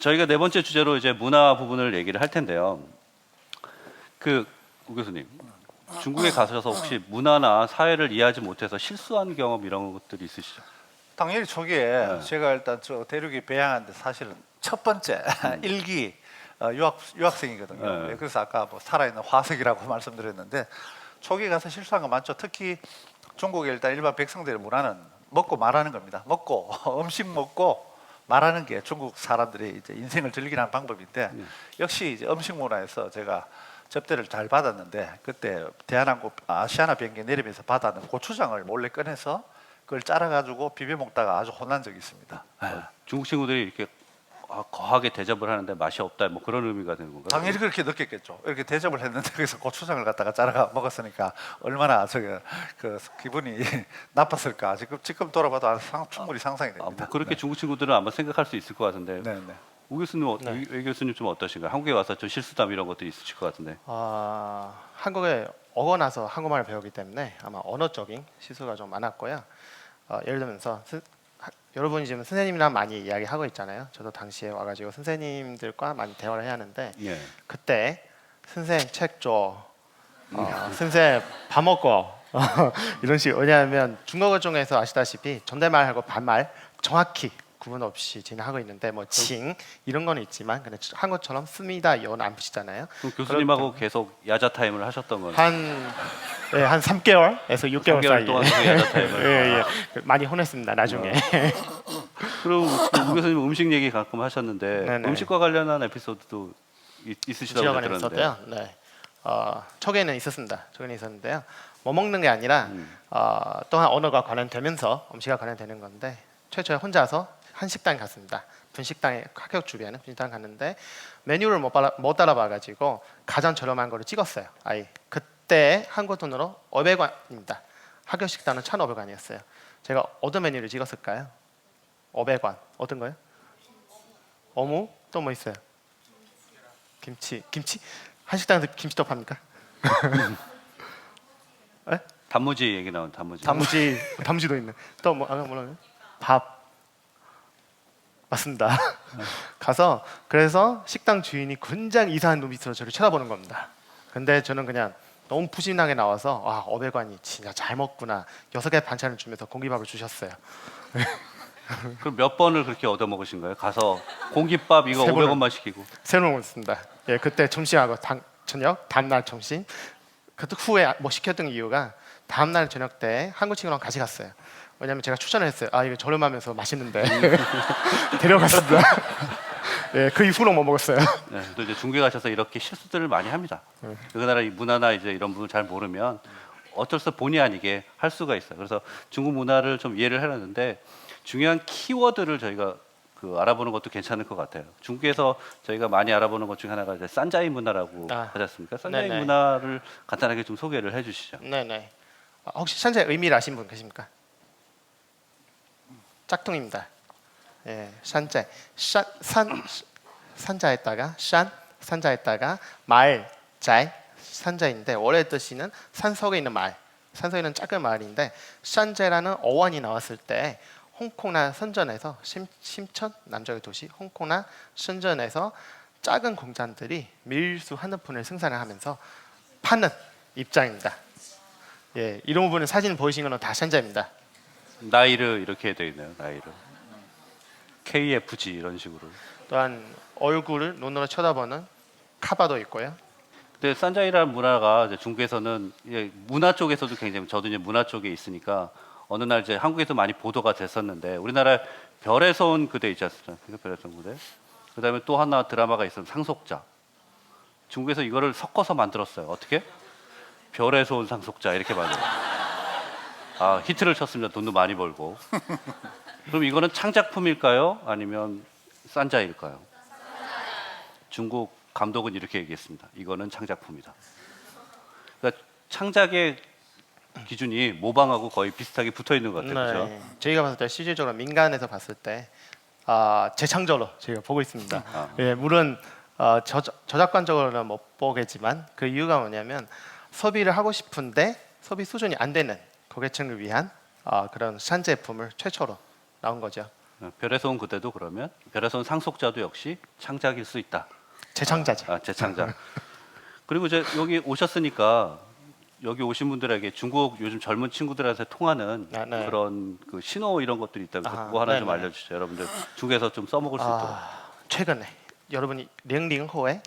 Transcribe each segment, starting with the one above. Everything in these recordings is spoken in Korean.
저희가 네 번째 주제로 이제 문화 부분을 얘기를 할 텐데요. 우 교수님, 중국에 가셔서 혹시 문화나 사회를 이해하지 못해서 실수한 경험 이런 것들이 있으시죠? 당연히 초기에 네. 제가 일단 저 대륙에 배양하는데 사실은 첫 번째 일기 유학생이거든요. 네. 그래서 아까 뭐 살아있는 화석이라고 말씀드렸는데 초기에 가서 실수한 거 많죠. 특히 중국의 일단 일반 백성들의 문화는 먹고 말하는 겁니다. 먹고 음식 먹고 말하는 게 중국 사람들이 이제 인생을 즐기는 방법인데 역시 이제 음식 문화에서 제가 접대를 잘 받았는데 그때 대한항공 아시아나 비행기 내리면서 받아는 고추장을 몰래 꺼내서 그걸 짜라가지고 비벼 먹다가 아주 혼난 적이 있습니다. 중국 친구들이 이렇게 거하게 대접을 하는데 맛이 없다 뭐 그런 의미가 되는 건가요? 당연히 그렇게 느꼈겠죠. 이렇게 대접을 했는데 거기서 고추장을 갖다가 짜라가 먹었으니까 얼마나 그 기분이 나빴을까. 지금 돌아봐도 충분히 상상이 됩니다. 뭐 그렇게 네. 중국 친구들은 아마 생각할 수 있을 것 같은데 네, 네. 우 교수님, 네. 외 교수님 좀 어떠신가요? 한국에 와서 좀 실수담 이런 것도 있으실 것 같은데. 한국에 오고 나서 한국말을 배우기 때문에 아마 언어적인 실수가 좀 많았고요. 예를 들면서 여러분이 지금 선생님이랑 많이 이야기하고 있잖아요. 저도 당시에 와가지고 선생님들과 많이 대화를 해야 하는데 예. 그때 선생님 책 줘, 선생님 밥 먹고 이런 식. 왜냐하면 중국어 중에서 아시다시피 존댓말하고 반말 정확히 구분 없이 진행하고 있는데 뭐 칭 이런 거는 있지만 근데 한국처럼 씁니다 요는 안 붙이잖아요. 그럼 교수님하고 계속 야자 타임을 하셨던 거예요? 한 3개월에서 6개월 3개월 사이에 동안 그 야자 타임을. 예. 많이 혼냈습니다 나중에. 그럼 우 교수님 음식 얘기 가끔 하셨는데 네네. 음식과 관련한 에피소드도 있으시다고 지역안에 들었는데. 있었대요. 네. 초기에는 있었습니다. 초기에는 있었는데요. 뭐 먹는 게 아니라 또한 언어가 관련되면서 음식과 관련되는 건데 최초에 혼자서 한 식당에 갔습니다. 분식당에 학교 주변에 분식당 갔는데 메뉴를 못 따라봐가지고 가장 저렴한 거를 찍었어요. 그때 한국 돈으로 500원입니다. 학교 식당은 1,500원이었어요. 제가 어떤 메뉴를 찍었을까요? 500원. 어떤 거요? 어묵? 또 뭐 있어요? 김치? 한식당에서 김치도 팝니까? 에? 단무지 얘기 나온 단무지. 단무지도 있네. 또 뭐 뭐라고요? 밥. 맞습니다. 가서 그래서 식당 주인이 굉장히 이상한 눈빛으로 저를 쳐다보는 겁니다. 근데 저는 그냥 너무 푸짐하게 나와서 500원이 진짜 잘 먹구나. 6개 반찬을 주면서 공깃밥을 주셨어요. 그럼 몇 번을 그렇게 얻어 먹으신 거예요? 가서 공깃밥 이거 세 번을. 500원만 시키고. 새로 먹었습니다. 예, 그때 점심하고 저녁, 다음날 점심. 그 후에 뭐 시켰던 이유가 다음날 저녁 때 한국 친구랑 같이 갔어요. 왜냐면 제가 추천을 했어요. 이거 저렴하면서 맛있는데 데려갔습니다. 예, 그 이후로 못 먹었어요. 네, 또 이제 중국에 가셔서 이렇게 실수들을 많이 합니다. 그 나라 문화나 이제 이런 부분을 잘 모르면 어쩔 수 본의 아니게 할 수가 있어요. 그래서 중국 문화를 좀 이해를 하려는데 중요한 키워드를 저희가 알아보는 것도 괜찮을 것 같아요. 중국에서 저희가 많이 알아보는 것 중에 하나가 이제 산자이 문화라고 하지 않습니까? 산자이 네네. 문화를 간단하게 좀 소개를 해주시죠. 네네. 혹시 산자의 의미를 아시는 분 계십니까? 짝퉁입니다. 예, 산자. 산자에다가 산자에다가 말 산자인데 원래 뜻이는 산 속에 있는 말. 산 속에 있는 작은 마을인데 산자라는 어원이 나왔을 때 홍콩이나 선전에서 심천 남쪽의 도시 홍콩이나深圳에서 작은 공장들이 밀수 한우푼을 생산을 하면서 파는 입장입니다. 예, 이런 부분은 사진 보이신 거는 다 산자입니다. 나이르 이렇게 되어 있네요. 나이르. KFG 이런 식으로. 또한 얼굴을 눈으로 쳐다보는 카바도 있고요. 근데 산자이라는 문화가 이제 중국에서는 문화 쪽에서도 굉장히 저도 이제 문화 쪽에 있으니까 어느 날 이제 한국에서 많이 보도가 됐었는데 우리나라 별에서 온 그대 있지 않습니까? 별에서 온 그대. 그다음에 또 하나 드라마가 있었는 상속자. 중국에서 이거를 섞어서 만들었어요. 어떻게? 별에서 온 상속자 이렇게 만들었어요. 히트를 쳤습니다. 돈도 많이 벌고. 그럼 이거는 창작품일까요? 아니면 산자일까요? 중국 감독은 이렇게 얘기했습니다. 이거는 창작품이다. 그러니까 창작의 기준이 모방하고 거의 비슷하게 붙어 있는 것 같아요. 그렇죠? 저희가 봤을 때 실질적으로 민간에서 봤을 때 재창조로 저희가 보고 있습니다. 예, 물론 저작권적으로는 못 보겠지만 그 이유가 뭐냐면 소비를 하고 싶은데 소비 수준이 안 되는 고객층을 위한 그런 산 제품을 최초로 나온 거죠. 별에서 온 그대도 그러면 별에서 온 상속자도 역시 창작일 수 있다. 재창자죠. 재창작. 그리고 이제 여기 오셨으니까 여기 오신 분들에게 중국 요즘 젊은 친구들한테 통하는 네. 그런 그 신호 이런 것들이 있다면 아, 그거 하나 좀 네네. 알려주세요. 여러분들 중국에서 좀 써먹을 수 있도록. 최근에 여러분이 00호에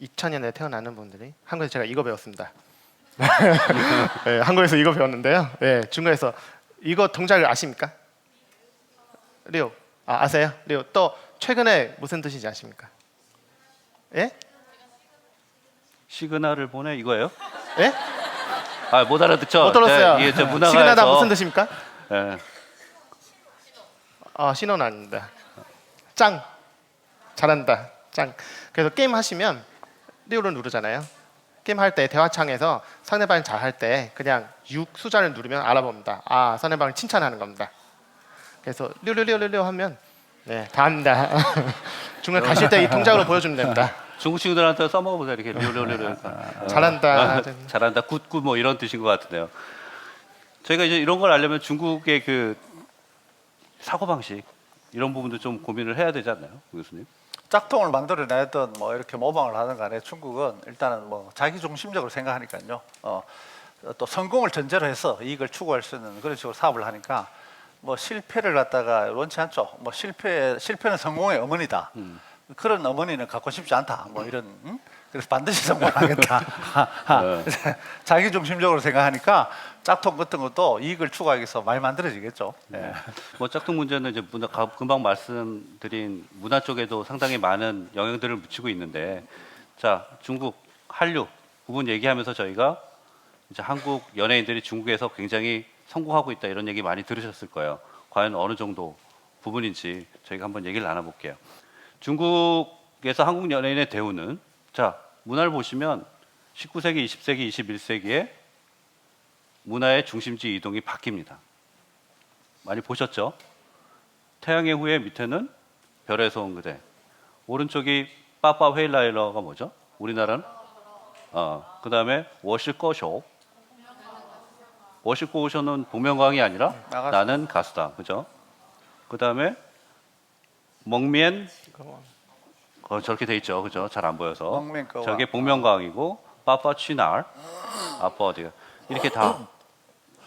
2000년에 태어나는 분들이 한국에서 제가 이거 배웠습니다. 네, 한국에서 이거 배웠는데요. 네, 중국에서 이거 동작을 아십니까? 리오. 아세요? 리오. 또 최근에 무슨 뜻인지 아십니까? 예? 시그널을 보내 이거예요? 예? 못 알아듣죠. 못 들었어요. 이게 저 문화가에서 시그널다 무슨 뜻입니까? 예. 신호는 아닙니다. 짱. 잘한다. 짱. 그래서 게임 하시면 리오를 누르잖아요. 게임 할 때 대화창에서 상대방이 잘할 때 그냥 6 숫자를 누르면 알아봅니다. 상대방을 칭찬하는 겁니다. 그래서 리오 하면 네, 다 합니다. 중간 가실 때 이 동작으로 보여주면 됩니다. 중국 친구들한테 써먹어보자 이렇게 료료료료. 잘한다. 잘한다. 굿굿 뭐 이런 뜻인 것 같은데요. 저희가 이제 이런 걸 알려면 중국의 그 사고 방식 이런 부분도 좀 고민을 해야 되지 않나요, 교수님? 짝퉁을 만들어내든 뭐 이렇게 모방을 하든 간에 중국은 일단은 뭐 자기 중심적으로 생각하니까요. 또 성공을 전제로 해서 이익을 추구할 수 있는 그런 식으로 사업을 하니까 뭐 실패를 갖다가 원치 않죠. 뭐 실패는 성공의 어머니다. 그런 어머니는 갖고 싶지 않다. 뭐 이런 그래서 반드시 성공하겠다. 자기 중심적으로 생각하니까 짝퉁 같은 것도 이익을 추구하기 위해서 많이 만들어지겠죠. 네. 뭐 짝퉁 문제는 이제 금방 말씀드린 문화 쪽에도 상당히 많은 영향들을 미치고 있는데, 자 중국 한류 부분 얘기하면서 저희가 이제 한국 연예인들이 중국에서 굉장히 성공하고 있다 이런 얘기 많이 들으셨을 거예요. 과연 어느 정도 부분인지 저희가 한번 얘기를 나눠볼게요. 중국에서 한국 연예인의 대우는 자 문화를 보시면 19세기, 20세기, 21세기에 문화의 중심지 이동이 바뀝니다. 많이 보셨죠? 태양의 후예 밑에는 별에서 온 그대. 오른쪽이 빠빠 헤일라이러가 뭐죠? 우리나라는 그 다음에 워시꺼쇼. 워시꺼쇼는 복면가왕이 아니라 나는 가수다. 그죠? 그 다음에 멍면 저렇게 돼 있죠. 그죠? 잘 안 보여서. 멍면가왕. 저게 복면가왕이고 빠빠 취날 아빠 어디가 이렇게 다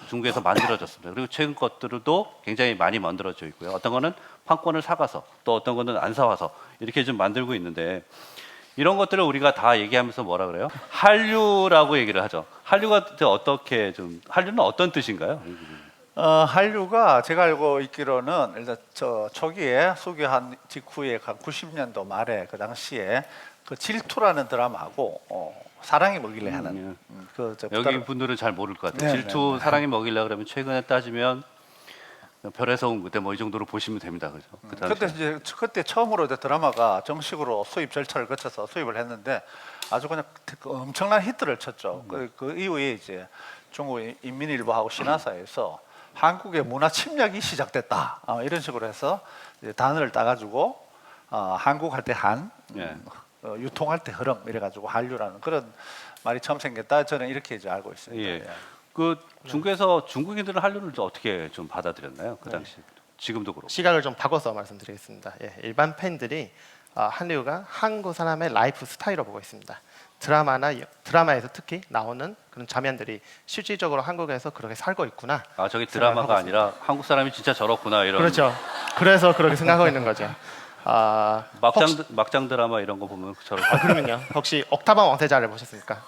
중국에서 만들어졌습니다. 그리고 최근 것들도 굉장히 많이 만들어져 있고요. 어떤 거는 판권을 사가서 또 어떤 거는 안 사와서 이렇게 좀 만들고 있는데 이런 것들을 우리가 다 얘기하면서 뭐라 그래요? 한류라고 얘기를 하죠. 한류가 어떻게 좀 한류는 어떤 뜻인가요? 한류가 제가 알고 있기로는 일단 저 초기에 수교한 직후에 한 90년도 말에 그 당시에 그 질투라는 드라마하고 사랑이 먹일래 하는 여기 분들은 잘 모를 것 같아요. 네, 질투 네. 사랑이 먹이려 그러면 최근에 따지면 별에서 온 그대 뭐 이 정도로 보시면 됩니다. 그죠? 그때 이제 그때 처음으로 이제 드라마가 정식으로 수입 절차를 거쳐서 수입을 했는데 아주 그냥 엄청난 히트를 쳤죠. 그 이후에 이제 중국 인민일보하고 신화사에서 한국의 문화 침략이 시작됐다. 이런 식으로 해서 이제 단어를 따가지고 한국 할 때 한, 유통할 때 흐름 이래가지고 한류라는 그런 말이 처음 생겼다. 저는 이렇게 이제 알고 있습니다. 예. 그 중국에서 중국인들은 한류를 어떻게 좀 받아들였나요? 그 당시 지금도 그렇고. 시각을 좀 바꿔서 말씀드리겠습니다. 일반 팬들이 한류가 한국 사람의 라이프 스타일로 보고 있습니다. 드라마에서 특히 나오는 그런 장면들이 실질적으로 한국에서 그렇게 살고 있구나. 저기 드라마가 아니라 한국 사람이 진짜 저렇구나 이런. 그렇죠. 그래서 그렇게 생각하고 있는 거죠. 막장 드라마 이런 거 보면 저렇게. 그러면요. 혹시 옥타방 왕세자를 보셨습니까?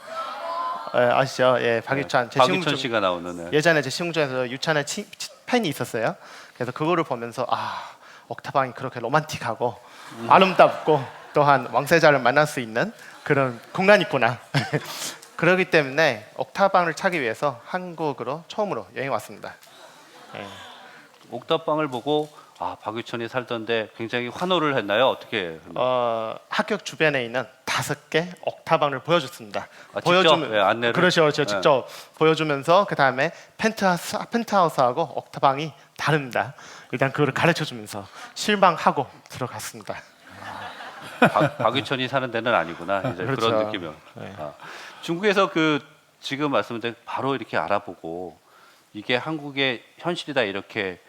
아시죠? 박유찬. 박유천 씨가 나오는. 예전에 제 시흥중에서 유찬의 팬이 있었어요. 그래서 그거를 보면서 옥타방이 그렇게 로man틱하고 아름답고 또한 왕세자를 만날 수 있는 그런 공간이 있구나. 그렇기 때문에 옥탑방을 찾기 위해서 한국으로 처음으로 여행 왔습니다. 옥탑방을 보고 박유천이 살던데 굉장히 환호를 했나요? 어떻게? 학교 주변에 있는 5개 옥탑방을 보여줬습니다. 직접 안내를. 그렇죠. 직접 보여주면서 그 다음에 펜트하우스하고 옥탑방이 다릅니다. 일단 그걸 가르쳐주면서 실망하고 들어갔습니다. 박유천이 사는 데는 아니구나. 이제 그렇죠. 그런 느낌이요. 중국에서 그 지금 말씀드린 바로 이렇게 알아보고 이게 한국의 현실이다 이렇게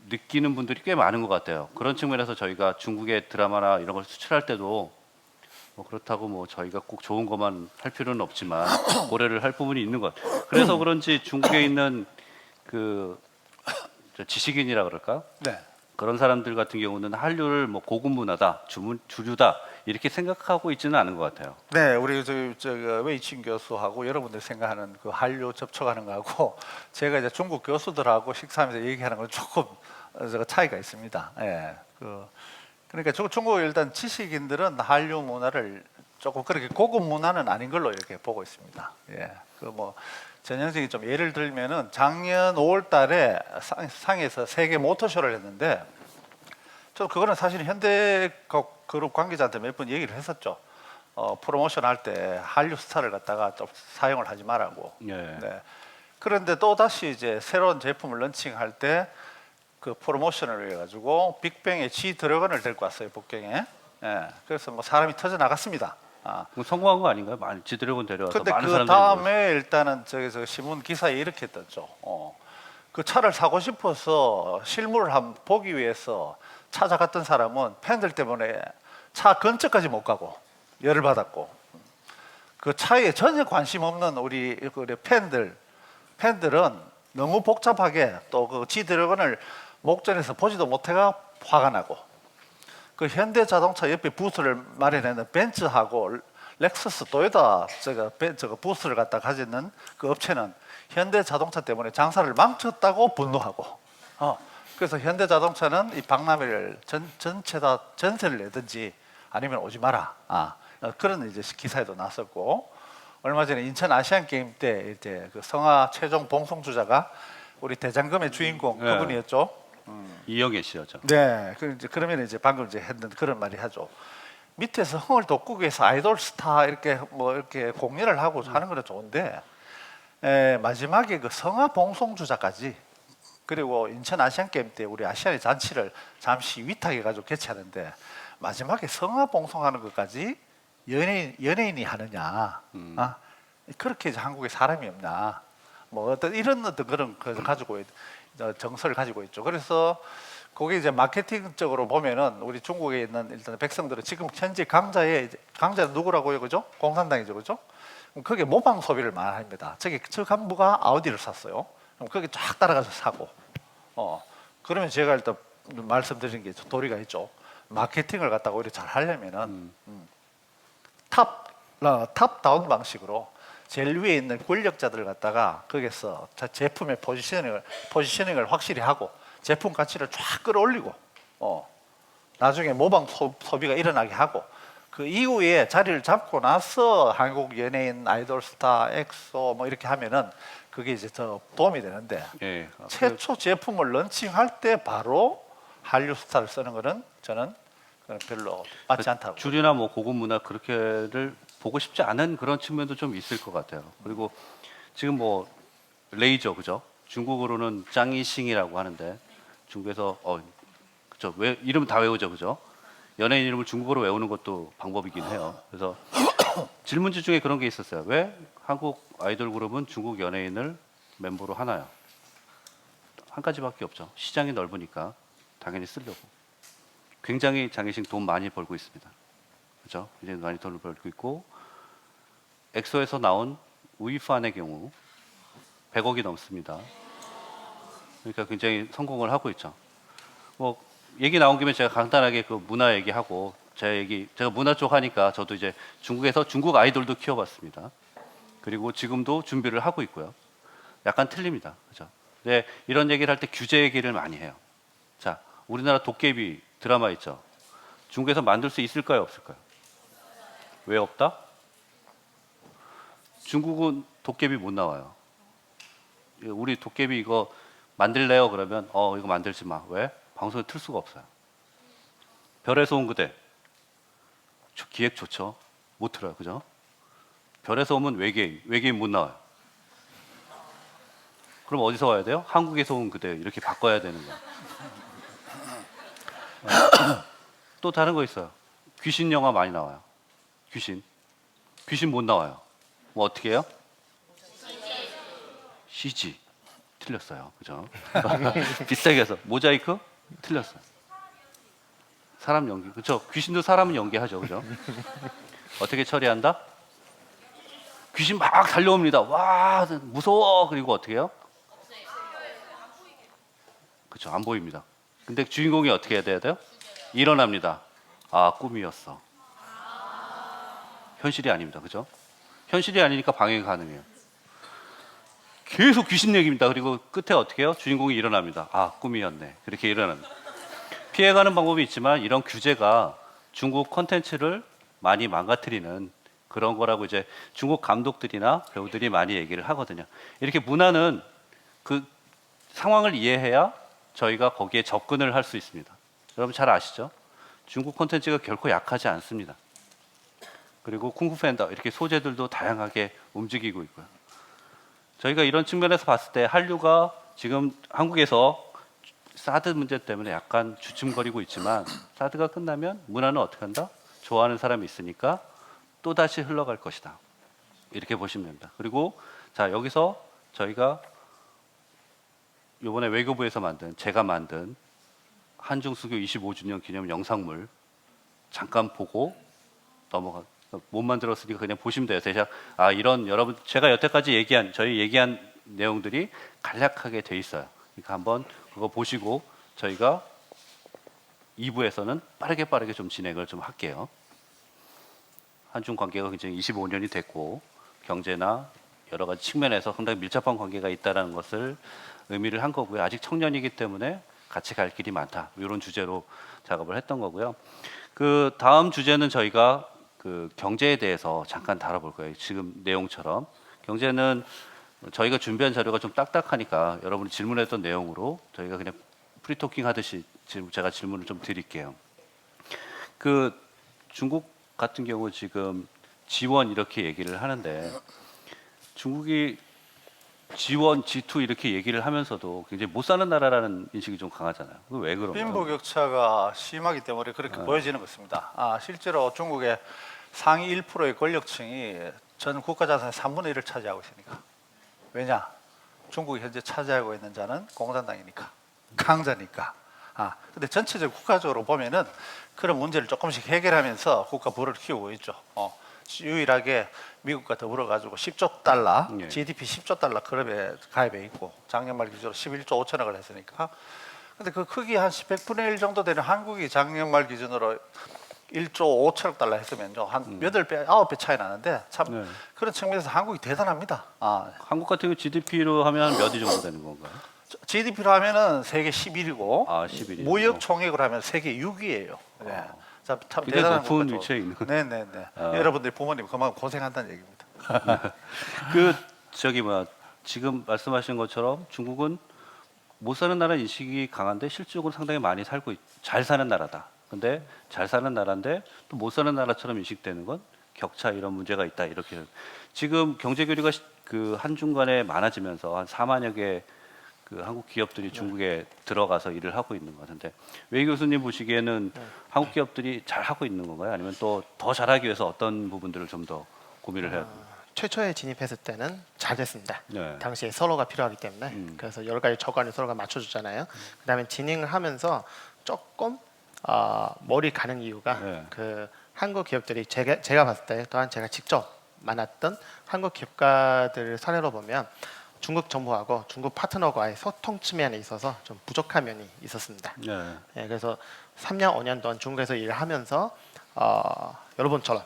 느끼는 분들이 꽤 많은 것 같아요. 그런 측면에서 저희가 중국의 드라마나 이런 걸 수출할 때도 뭐 그렇다고 뭐 저희가 꼭 좋은 것만 할 필요는 없지만 고려를 할 부분이 있는 것 같아요. 그래서 그런지 중국에 있는 그 지식인이라 그럴까? 네. 그런 사람들 같은 경우는 한류를 뭐 고급 문화다, 주류다 이렇게 생각하고 있지는 않은 것 같아요. 네, 우리 저 웨이칭 교수하고 여러분들 생각하는 그 한류 접촉하는 거하고 제가 이제 중국 교수들하고 식사하면서 얘기하는 건 조금 차이가 있습니다. 예, 그러니까 중국 일단 지식인들은 한류 문화를 조금 그렇게 고급 문화는 아닌 걸로 이렇게 보고 있습니다. 예, 뭐 전형적인 좀 예를 들면은 작년 5월달에 상해에서 세계 모터쇼를 했는데 저 그거는 사실 현대그룹 관계자한테 몇 번 얘기를 했었죠. 프로모션 할 때 한류 스타를 갖다가 좀 사용을 하지 말라고. 예. 네. 그런데 또 다시 이제 새로운 제품을 런칭할 때 그 프로모션을 위해 가지고 빅뱅의 G 드래곤을 데리고 왔어요, 북경에. 예. 그래서 뭐 사람이 터져 나갔습니다. 그럼 성공한 거 아닌가요? 많이 지드래곤 데려와서 근데 많은 그 사람들이 다음에 일단은 저기서 신문 기사에 이렇게 떴죠. 그 차를 사고 싶어서 실물을 한번 보기 위해서 찾아갔던 사람은 팬들 때문에 차 근처까지 못 가고 열을 받았고, 그 차에 전혀 관심 없는 우리 팬들은 너무 복잡하게 또 그 G드래곤을 목전에서 보지도 못해가 화가 나고, 그 현대자동차 옆에 부스를 마련해는 벤츠하고 렉서스, 토요타 저거 부스를 갖다 가지는 그 업체는 현대자동차 때문에 장사를 망쳤다고 분노하고, 그래서 현대자동차는 이 박람회를 전체 다 전세를 내든지 아니면 오지 마라. 그런 이제 기사에도 났었고, 얼마 전에 인천 아시안 게임 때 이제 그 성화 최종 봉송 주자가 우리 대장금의 주인공 네. 그분이었죠. 이영애 씨였죠. 네, 그러면 이제 방금 이제 했던 그런 말이 하죠. 밑에서 흥을 돋구기 위해서 아이돌 스타 이렇게 뭐 이렇게 공연을 하고 하는 건 좋은데, 마지막에 그 성화 봉송 주자까지, 그리고 인천 아시안 게임 때 우리 아시안의 잔치를 잠시 위탁해 가지고 개최하는데 마지막에 성화 봉송하는 것까지 연예인이 하느냐? 그렇게 이제 한국에 사람이 없나? 뭐 어떤 이런 그런 걸 가지고 정서를 가지고 있죠. 그래서 그게 이제 마케팅적으로 보면은 우리 중국에 있는 일단 백성들은 지금 현재 강자는 누구라고요, 그죠? 공산당이죠, 그죠? 그럼 그게 모방 소비를 말합니다. 저 간부가 아우디를 샀어요. 그럼 거기 쫙 따라가서 사고, 그러면 제가 일단 말씀드린 게 도리가 있죠. 마케팅을 갖다가 오히려 잘 하려면은 탑 다운 방식으로 제일 위에 있는 권력자들을 갖다가 거기서 제품의 포지셔닝을 확실히 하고 제품 가치를 쫙 끌어올리고, 나중에 모방 소비가 일어나게 하고, 그 이후에 자리를 잡고 나서 한국 연예인, 아이돌 스타, 엑소 뭐 이렇게 하면은 그게 이제 더 도움이 되는데, 예. 최초 제품을 런칭할 때 바로 한류 스타를 쓰는 거는 저는 별로 맞지 않다고. 주류나 뭐 고급 문화 그렇게를 보고 싶지 않은 그런 측면도 좀 있을 것 같아요. 그리고 지금 뭐 레이저, 그죠? 중국어로는 짱이싱이라고 하는데 중국에서 그죠? 왜 이름 다 외우죠, 그죠? 연예인 이름을 중국어로 외우는 것도 방법이긴 해요. 그래서 질문지 중에 그런 게 있었어요. 왜 한국 아이돌 그룹은 중국 연예인을 멤버로 하나요? 한 가지밖에 없죠. 시장이 넓으니까 당연히 쓰려고. 굉장히 장희신 돈 많이 벌고 있습니다. 그렇죠? 굉장히 많이 돈을 벌고 있고, 엑소에서 나온 우이판의 경우 100억이 넘습니다. 그러니까 굉장히 성공을 하고 있죠. 뭐 얘기 나온 김에 제가 간단하게 그 문화 얘기하고, 제가 문화 쪽 하니까 저도 이제 중국에서 중국 아이돌도 키워봤습니다. 그리고 지금도 준비를 하고 있고요. 약간 틀립니다. 그죠? 근데 이런 얘기를 할 때 규제 얘기를 많이 해요. 자, 우리나라 도깨비 드라마 있죠. 중국에서 만들 수 있을까요, 없을까요? 왜 없다? 중국은 도깨비 못 나와요. 우리 도깨비 이거 만들래요? 그러면 이거 만들지 마. 왜? 방송에 틀 수가 없어요. 별에서 온 그대. 기획 좋죠. 못 틀어요, 그죠? 별에서 오면 외계인 못 나와요. 그럼 어디서 와야 돼요? 한국에서 온 그대 이렇게 바꿔야 되는 거예요. 또 다른 거 있어요. 귀신 영화 많이 나와요. 귀신 못 나와요. 뭐 어떻게 해요? CG 틀렸어요. 그죠? 비슷하게 해서 모자이크 틀렸어요. 사람 연기. 그렇죠. 귀신도 사람은 연기하죠. 그죠? 어떻게 처리한다? 귀신 막 달려옵니다. 와, 무서워. 그리고 어떻게 해요? 그렇죠. 안 보입니다. 근데 주인공이 어떻게 해야 돼요? 일어납니다. 아, 꿈이었어. 현실이 아닙니다. 그죠? 현실이 아니니까 방해가 가능해요. 계속 귀신 얘기입니다. 그리고 끝에 어떻게 해요? 주인공이 일어납니다. 아, 꿈이었네. 그렇게 일어납니다. 피해가는 방법이 있지만 이런 규제가 중국 콘텐츠를 많이 망가뜨리는 그런 거라고 이제 중국 감독들이나 배우들이 많이 얘기를 하거든요. 이렇게 문화는 그 상황을 이해해야 저희가 거기에 접근을 할 수 있습니다. 여러분 잘 아시죠? 중국 콘텐츠가 결코 약하지 않습니다. 그리고 쿵푸 팬더 이렇게 소재들도 다양하게 움직이고 있고요. 저희가 이런 측면에서 봤을 때 한류가 지금 한국에서 사드 문제 때문에 약간 주춤거리고 있지만 사드가 끝나면 문화는 어떻게 한다? 좋아하는 사람이 있으니까 또다시 흘러갈 것이다. 이렇게 보시면 됩니다. 그리고 자 여기서 저희가 이번에 외교부에서 제가 만든 한중 수교 25주년 기념 영상물 잠깐 보고 못 만들었으니까 그냥 보시면 돼요. 대략 이런 여러분 제가 여태까지 저희 얘기한 내용들이 간략하게 돼 있어요. 그러니까 한번 그거 보시고 저희가 2부에서는 빠르게 좀 진행을 좀 할게요. 한중 관계가 굉장히 25년이 됐고 경제나 여러 가지 측면에서 상당히 밀접한 관계가 있다는 것을 의미를 한 거고요. 아직 청년이기 때문에 같이 갈 길이 많다. 이런 주제로 작업을 했던 거고요. 그 다음 주제는 저희가 그 경제에 대해서 잠깐 다뤄볼 거예요. 지금 내용처럼 경제는 저희가 준비한 자료가 좀 딱딱하니까 여러분이 질문했던 내용으로 저희가 그냥 프리토킹 하듯이 제가 질문을 좀 드릴게요. 그 중국 같은 경우 지금 지원 이렇게 얘기를 하는데 중국이 지원, G2 이렇게 얘기를 하면서도 굉장히 못 사는 나라라는 인식이 좀 강하잖아요. 그거 왜 그런가요? 빈부격차가 심하기 때문에 그렇게 보여지는 것입니다. 실제로 중국의 상위 1%의 권력층이 전 국가 자산의 3분의 1을 차지하고 있으니까. 왜냐? 중국이 현재 차지하고 있는 자는 공산당이니까, 강자니까. 근데 전체적 국가적으로 보면은 그런 문제를 조금씩 해결하면서 국가 부를 키우고 있죠. 유일하게 미국과 더불어 가지고 10조 달러, 예. GDP 10조 달러 클럽에 가입해 있고 작년 말 기준으로 11조 5천억을 했으니까. 근데 그 크기 한 100분의 1 정도 되는 한국이 작년 말 기준으로 1조 5천억 달러 했으면요 한 8배, 9배 차이 나는데 참 네. 그런 측면에서 한국이 대단합니다. 한국 같은 경우 GDP로 하면 몇 위 정도 되는 건가요? GDP로 하면은 세계 11위고 11위. 무역 총액으로 하면 세계 6위예요. 네. 참 굉장히 대단한 높은 국가죠. 위치에 있는. 네네네. 여러분들 부모님 그만큼 고생한다는 얘기입니다. 지금 말씀하신 것처럼 중국은 못 사는 나라 인식이 강한데 실질적으로 상당히 많이 잘 사는 나라다. 근데 잘 사는 나라인데 또 못 사는 나라처럼 인식되는 건 격차 이런 문제가 있다. 이렇게 지금 경제 교류가 그 한중 간에 많아지면서 한 4만여 개 그 한국 기업들이 중국에 들어가서 일을 하고 있는 것 같은데 외 교수님 보시기에는 한국 기업들이 잘 하고 있는 건가요? 아니면 또 더 잘하기 위해서 어떤 부분들을 좀 더 고민을 해야 됩니까? 최초에 진입했을 때는 잘 됐습니다. 네. 당시에 서로가 필요하기 때문에 그래서 여러 가지 조건을 서로가 맞춰주잖아요. 그다음에 진행을 하면서 조금 머리 가는 이유가 네. 그 한국 기업들이 제가 봤을 때 또한 제가 직접 만났던 한국 기업가들 사례로 보면 중국 정부하고 중국 파트너과의 소통 측면에 있어서 좀 부족한 면이 있었습니다. 네. 예, 그래서 3년, 5년 동안 중국에서 일을 하면서 여러분처럼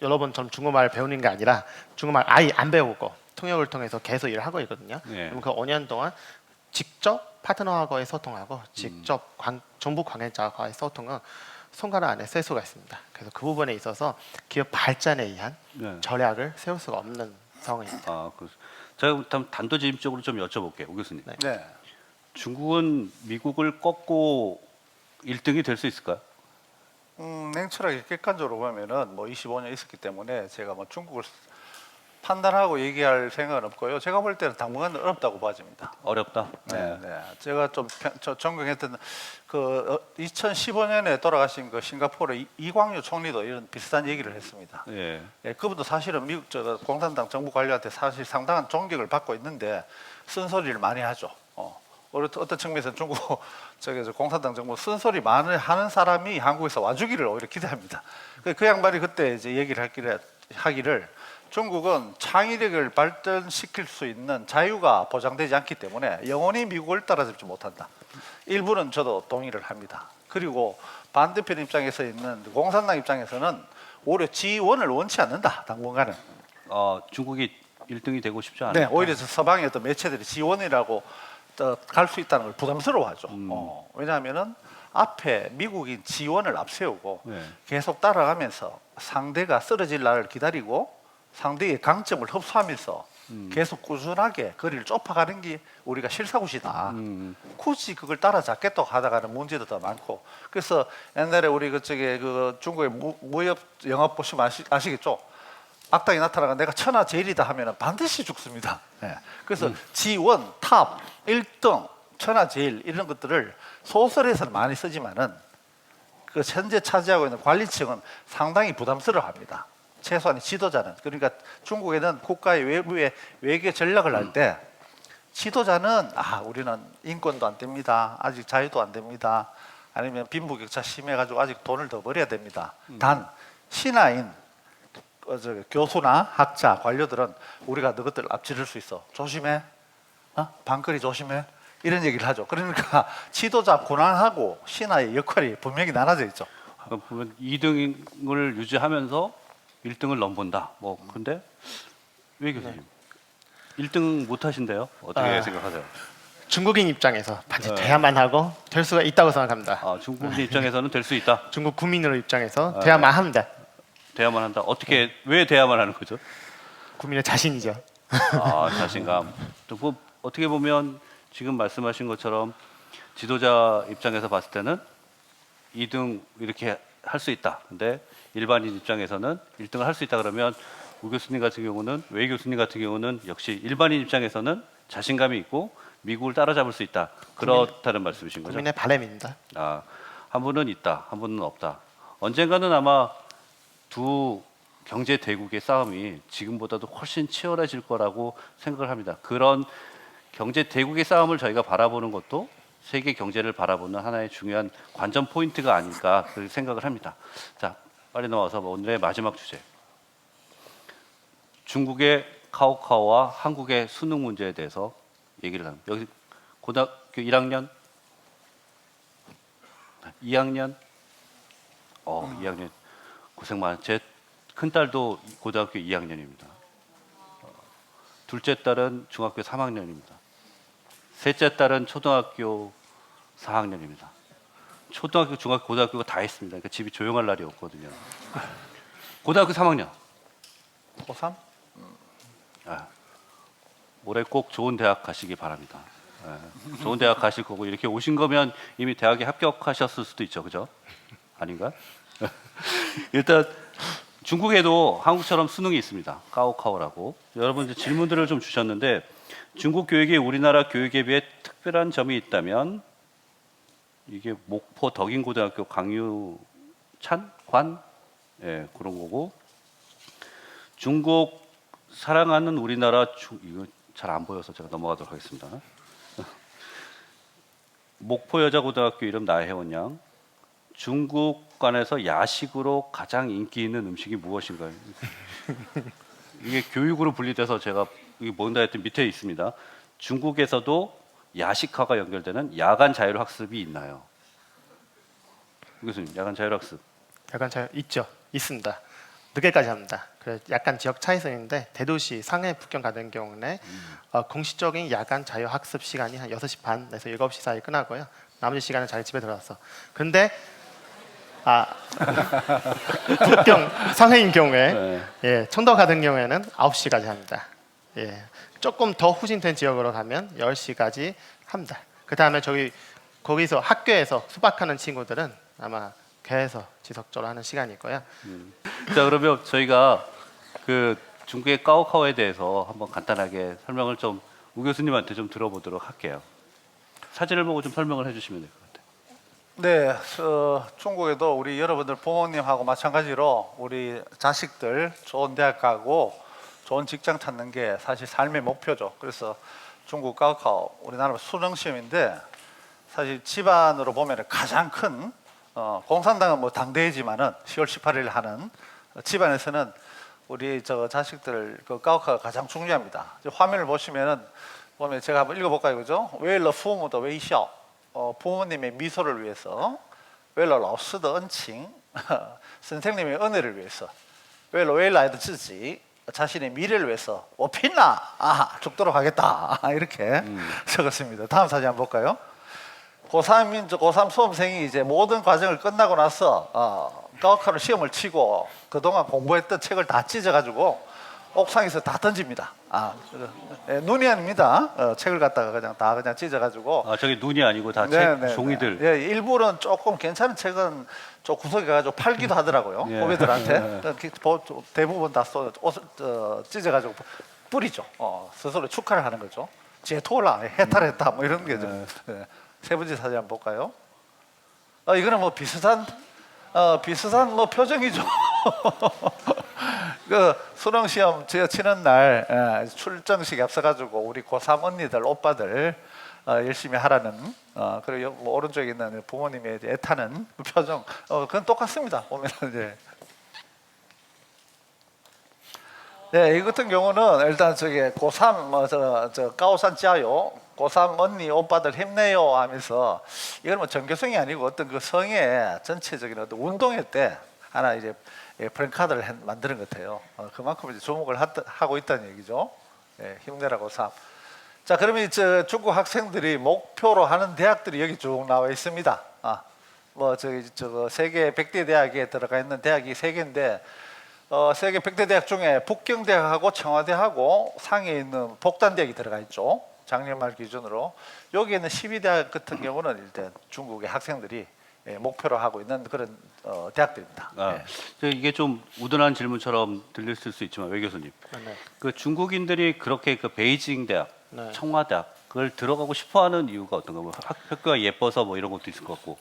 여러분처럼 중국말을 배우는 게 아니라 중국말 아예 안 배우고 통역을 통해서 계속 일을 하고 있거든요. 네. 그럼 그 5년 동안 직접 파트너하고의 소통하고 직접 정부 관계자와의 소통은 손가락 안에 셀 수가 있습니다. 그래서 그 부분에 있어서 기업 발전에 의한 네. 전략을 세울 수가 없는 상황입니다. 제가 단도직입적으로 좀 여쭤볼게요, 오 교수님. 네. 중국은 미국을 꺾고 1등이 될 수 있을까요? 냉철하게 객관적으로 보면은 뭐 25년 있었기 때문에 제가 뭐 중국을 판단하고 얘기할 생각은 없고요. 제가 볼 때는 당분간은 어렵다고 봐집니다. 어렵다. 네, 네. 제가 좀 존경했던 그 2015년에 돌아가신 그 싱가포르 이광유 총리도 이런 비슷한 얘기를 했습니다. 예. 예, 그분도 사실은 미국 공산당 정부 관료한테 사실 상당한 존경을 받고 있는데 쓴소리를 많이 하죠. 어떤 측면에서는 중국 공산당 정부 쓴소리 많이 하는 사람이 한국에서 와주기를 오히려 기대합니다. 그 양반이 그때 이제 얘기를 하기를 중국은 창의력을 발전시킬 수 있는 자유가 보장되지 않기 때문에 영원히 미국을 따라잡지 못한다. 일부는 저도 동의를 합니다. 그리고 반대편 입장에서 있는 공산당 입장에서는 오히려 지원을 원치 않는다. 당분간은. 중국이 1등이 되고 싶지 않아요. 네, 오히려 서방의 어떤 매체들이 지원이라고 갈 수 있다는 걸 부담스러워하죠. 왜냐하면은 앞에 미국이 지원을 앞세우고 네. 계속 따라가면서 상대가 쓰러질 날을 기다리고 상대의 강점을 흡수하면서 계속 꾸준하게 거리를 좁아가는 게 우리가 실사구시다. 굳이 그걸 따라잡겠다고 하다가는 문제도 더 많고. 그래서 옛날에 우리 그쪽에 그 중국의 무협 영화 보시면 아시겠죠? 악당이 나타나가 내가 천하제일이다 하면 반드시 죽습니다. 네. 그래서 지원, 탑, 1등, 천하제일 이런 것들을 소설에서는 많이 쓰지만은 그 현재 차지하고 있는 관리층은 상당히 부담스러워합니다. 최소한 지도자는. 그러니까 중국에는 국가의 외부의 외교 전략을 할 때 지도자는 우리는 인권도 안 됩니다. 아직 자유도 안 됩니다. 아니면 빈부격차 심해가지고 아직 돈을 더 벌여야 됩니다. 단 신하인 교수나 학자, 관료들은 우리가 너희들 앞지를 수 있어. 조심해. 방거리 조심해. 이런 얘기를 하죠. 그러니까 지도자 권한하고 신하의 역할이 분명히 나눠져 있죠. 보면 2등을 유지하면서 1등을 넘본다. 근데 왜 교수님? 1등 못 하신대요? 어떻게 생각하세요? 중국인 입장에서 반드시 돼야만 하고 될 수가 있다고 생각합니다. 중국인 입장에서는 될 수 있다. 중국 국민으로 입장에서 돼야만 합니다. 돼야만 한다. 어떻게 왜 돼야만 하는 거죠? 국민의 자신이죠. 자신감. 또 어떻게 보면 지금 말씀하신 것처럼 지도자 입장에서 봤을 때는 2등 이렇게 할 수 있다. 근데 일반인 입장에서는 1등을 할 수 있다 그러면 우 교수님 같은 경우는 외 교수님 같은 경우는 역시 일반인 입장에서는 자신감이 있고 미국을 따라잡을 수 있다. 그렇다는 말씀이신 거죠? 국민의 바람입니다. 한 분은 있다. 한 분은 없다. 언젠가는 아마 두 경제 대국의 싸움이 지금보다도 훨씬 치열해질 거라고 생각을 합니다. 그런 경제 대국의 싸움을 저희가 바라보는 것도 세계 경제를 바라보는 하나의 중요한 관전 포인트가 아닐까 그렇게 생각을 합니다. 자, 빨리 넘어와서 오늘의 마지막 주제. 중국의 카오카오와 한국의 수능 문제에 대해서 얘기를 합니다. 여기 고등학교 1학년, 2학년, 2학년 고생 많아. 제 큰딸도 고등학교 2학년입니다. 둘째 딸은 중학교 3학년입니다. 셋째 딸은 초등학교 4학년입니다. 초등학교, 중학교, 고등학교가 다 있습니다. 그러니까 집이 조용할 날이 없거든요. 고등학교 3학년. 고3? 올해 꼭 좋은 대학 가시기 바랍니다. 좋은 대학 가실 거고 이렇게 오신 거면 이미 대학에 합격하셨을 수도 있죠, 그죠? 아닌가? 일단 중국에도 한국처럼 수능이 있습니다. 카오카오라고. 여러분 이제 질문들을 좀 주셨는데 중국 교육이 우리나라 교육에 비해 특별한 점이 있다면 이게 목포 덕인고등학교 강유찬 관 그런 거고 중국 사랑하는 우리나라 이거 잘 안 보여서 제가 넘어가도록 하겠습니다. 목포 여자고등학교 이름 나혜원 양. 중국관에서 야식으로 가장 인기 있는 음식이 무엇인가요? 이게 교육으로 분리돼서 제가 이게 뭔가 했더니 밑에 있습니다. 중국에서도 야식화가 연결되는 야간 자율학습이 있나요? 교수님, 야간 자율학습. 야간 자율 있습니다. 늦게까지 합니다. 그래서 약간 지역 차이성인데 대도시 상해 북경 같은 경우는 공식적인 야간 자율학습 시간이 한 6시 반에서 7시 사이 끝나고요. 나머지 시간은 자기 집에 들어왔어. 근데 북경 상해인 경우에 청도 같은 경우에는 9시까지 합니다. 조금 더 후진된 지역으로 가면 10시까지 합니다. 그 다음에 거기서 학교에서 수박하는 친구들은 아마 계속 지속적으로 하는 시간이 있고요. 자, 그러면 저희가 그 중국의 까오카오에 대해서 한번 간단하게 설명을 좀 우 교수님한테 좀 들어보도록 할게요. 사진을 보고 좀 설명을 해주시면 될 것 같아요. 네, 중국에도 우리 여러분들 부모님하고 마찬가지로 우리 자식들 좋은 대학 가고 좋은 직장 찾는 게 사실 삶의 목표죠. 그래서 중국 까오카오 우리나라 수능 시험인데 사실 집안으로 보면 가장 큰 공산당은 뭐 당대회지만은 10월 18일 하는 집안에서는 우리 저 자식들 그 까오카오가 가장 중요합니다. 화면을 보시면 제가 한번 읽어볼까요, 그죠? 为了父母的微笑 부모님의 미소를 위해서, 为了老师的恩情 선생님의 은혜를 위해서, 为了未来的自己 자신의 미래를 위해서, 我拼了 죽도록 하겠다 이렇게 적었습니다. 다음 사진 한번 볼까요? 고3 수험생이 이제 모든 과정을 끝나고 나서 까오카오 시험을 치고 그동안 공부했던 책을 다 찢어가지고 옥상에서 다 던집니다. 눈이 아닙니다. 책을 갖다가 그냥 찢어가지고. 저기 눈이 아니고 다 네, 책 종이들. 예, 일부는 조금 괜찮은 책은 저 구석에 가지고 팔기도 하더라고요. 예. 후배들한테 대부분 다 찢어가지고 뿌리죠. 스스로 축하를 하는 거죠. 제토라 해탈했다 뭐 이런 게죠. 네. 세 번째 사진 한번 볼까요? 이거는 뭐 비슷한 뭐 표정이죠. 그 수능 시험 제가 치는 날 출정식 앞서가지고 우리 고3 언니들 오빠들 열심히 하라는 그리고 뭐 오른쪽에 있는 부모님의 애타는 표정 그건 똑같습니다. 보면 이제 네, 이 같은 경우는 일단 저기 고3 저 까오산 짜요 고3 언니 오빠들 힘내요 하면서 이건 뭐 전교성이 아니고 어떤 그 성의 전체적인 어떤 운동회 때 하나 이제 프랭카드를 만드는 것 같아요. 그만큼 이제 주목을 하고 있다는 얘기죠. 힘내라 고3. 자, 그러면 저 중국 학생들이 목표로 하는 대학들이 여기 쭉 나와 있습니다. 뭐 저거 세계 100대 대학에 들어가 있는 대학이 3개인데 세계 100대 대학 중에 북경대학하고 청와대하고 상해에 있는 복단대학이 들어가 있죠. 작년 말 기준으로 여기 있는 12대학 같은 경우는 일단 중국의 학생들이 목표로 하고 있는 그런 대학들입니다. 이게 좀 우둔한 질문처럼 들렸을 수 있지만 외 교수님, 네. 그 중국인들이 그렇게 그 베이징 대학, 네. 청와대학을 들어가고 싶어하는 이유가 어떤가? 뭐 학교가 예뻐서 뭐 이런 것도 있을 것 같고.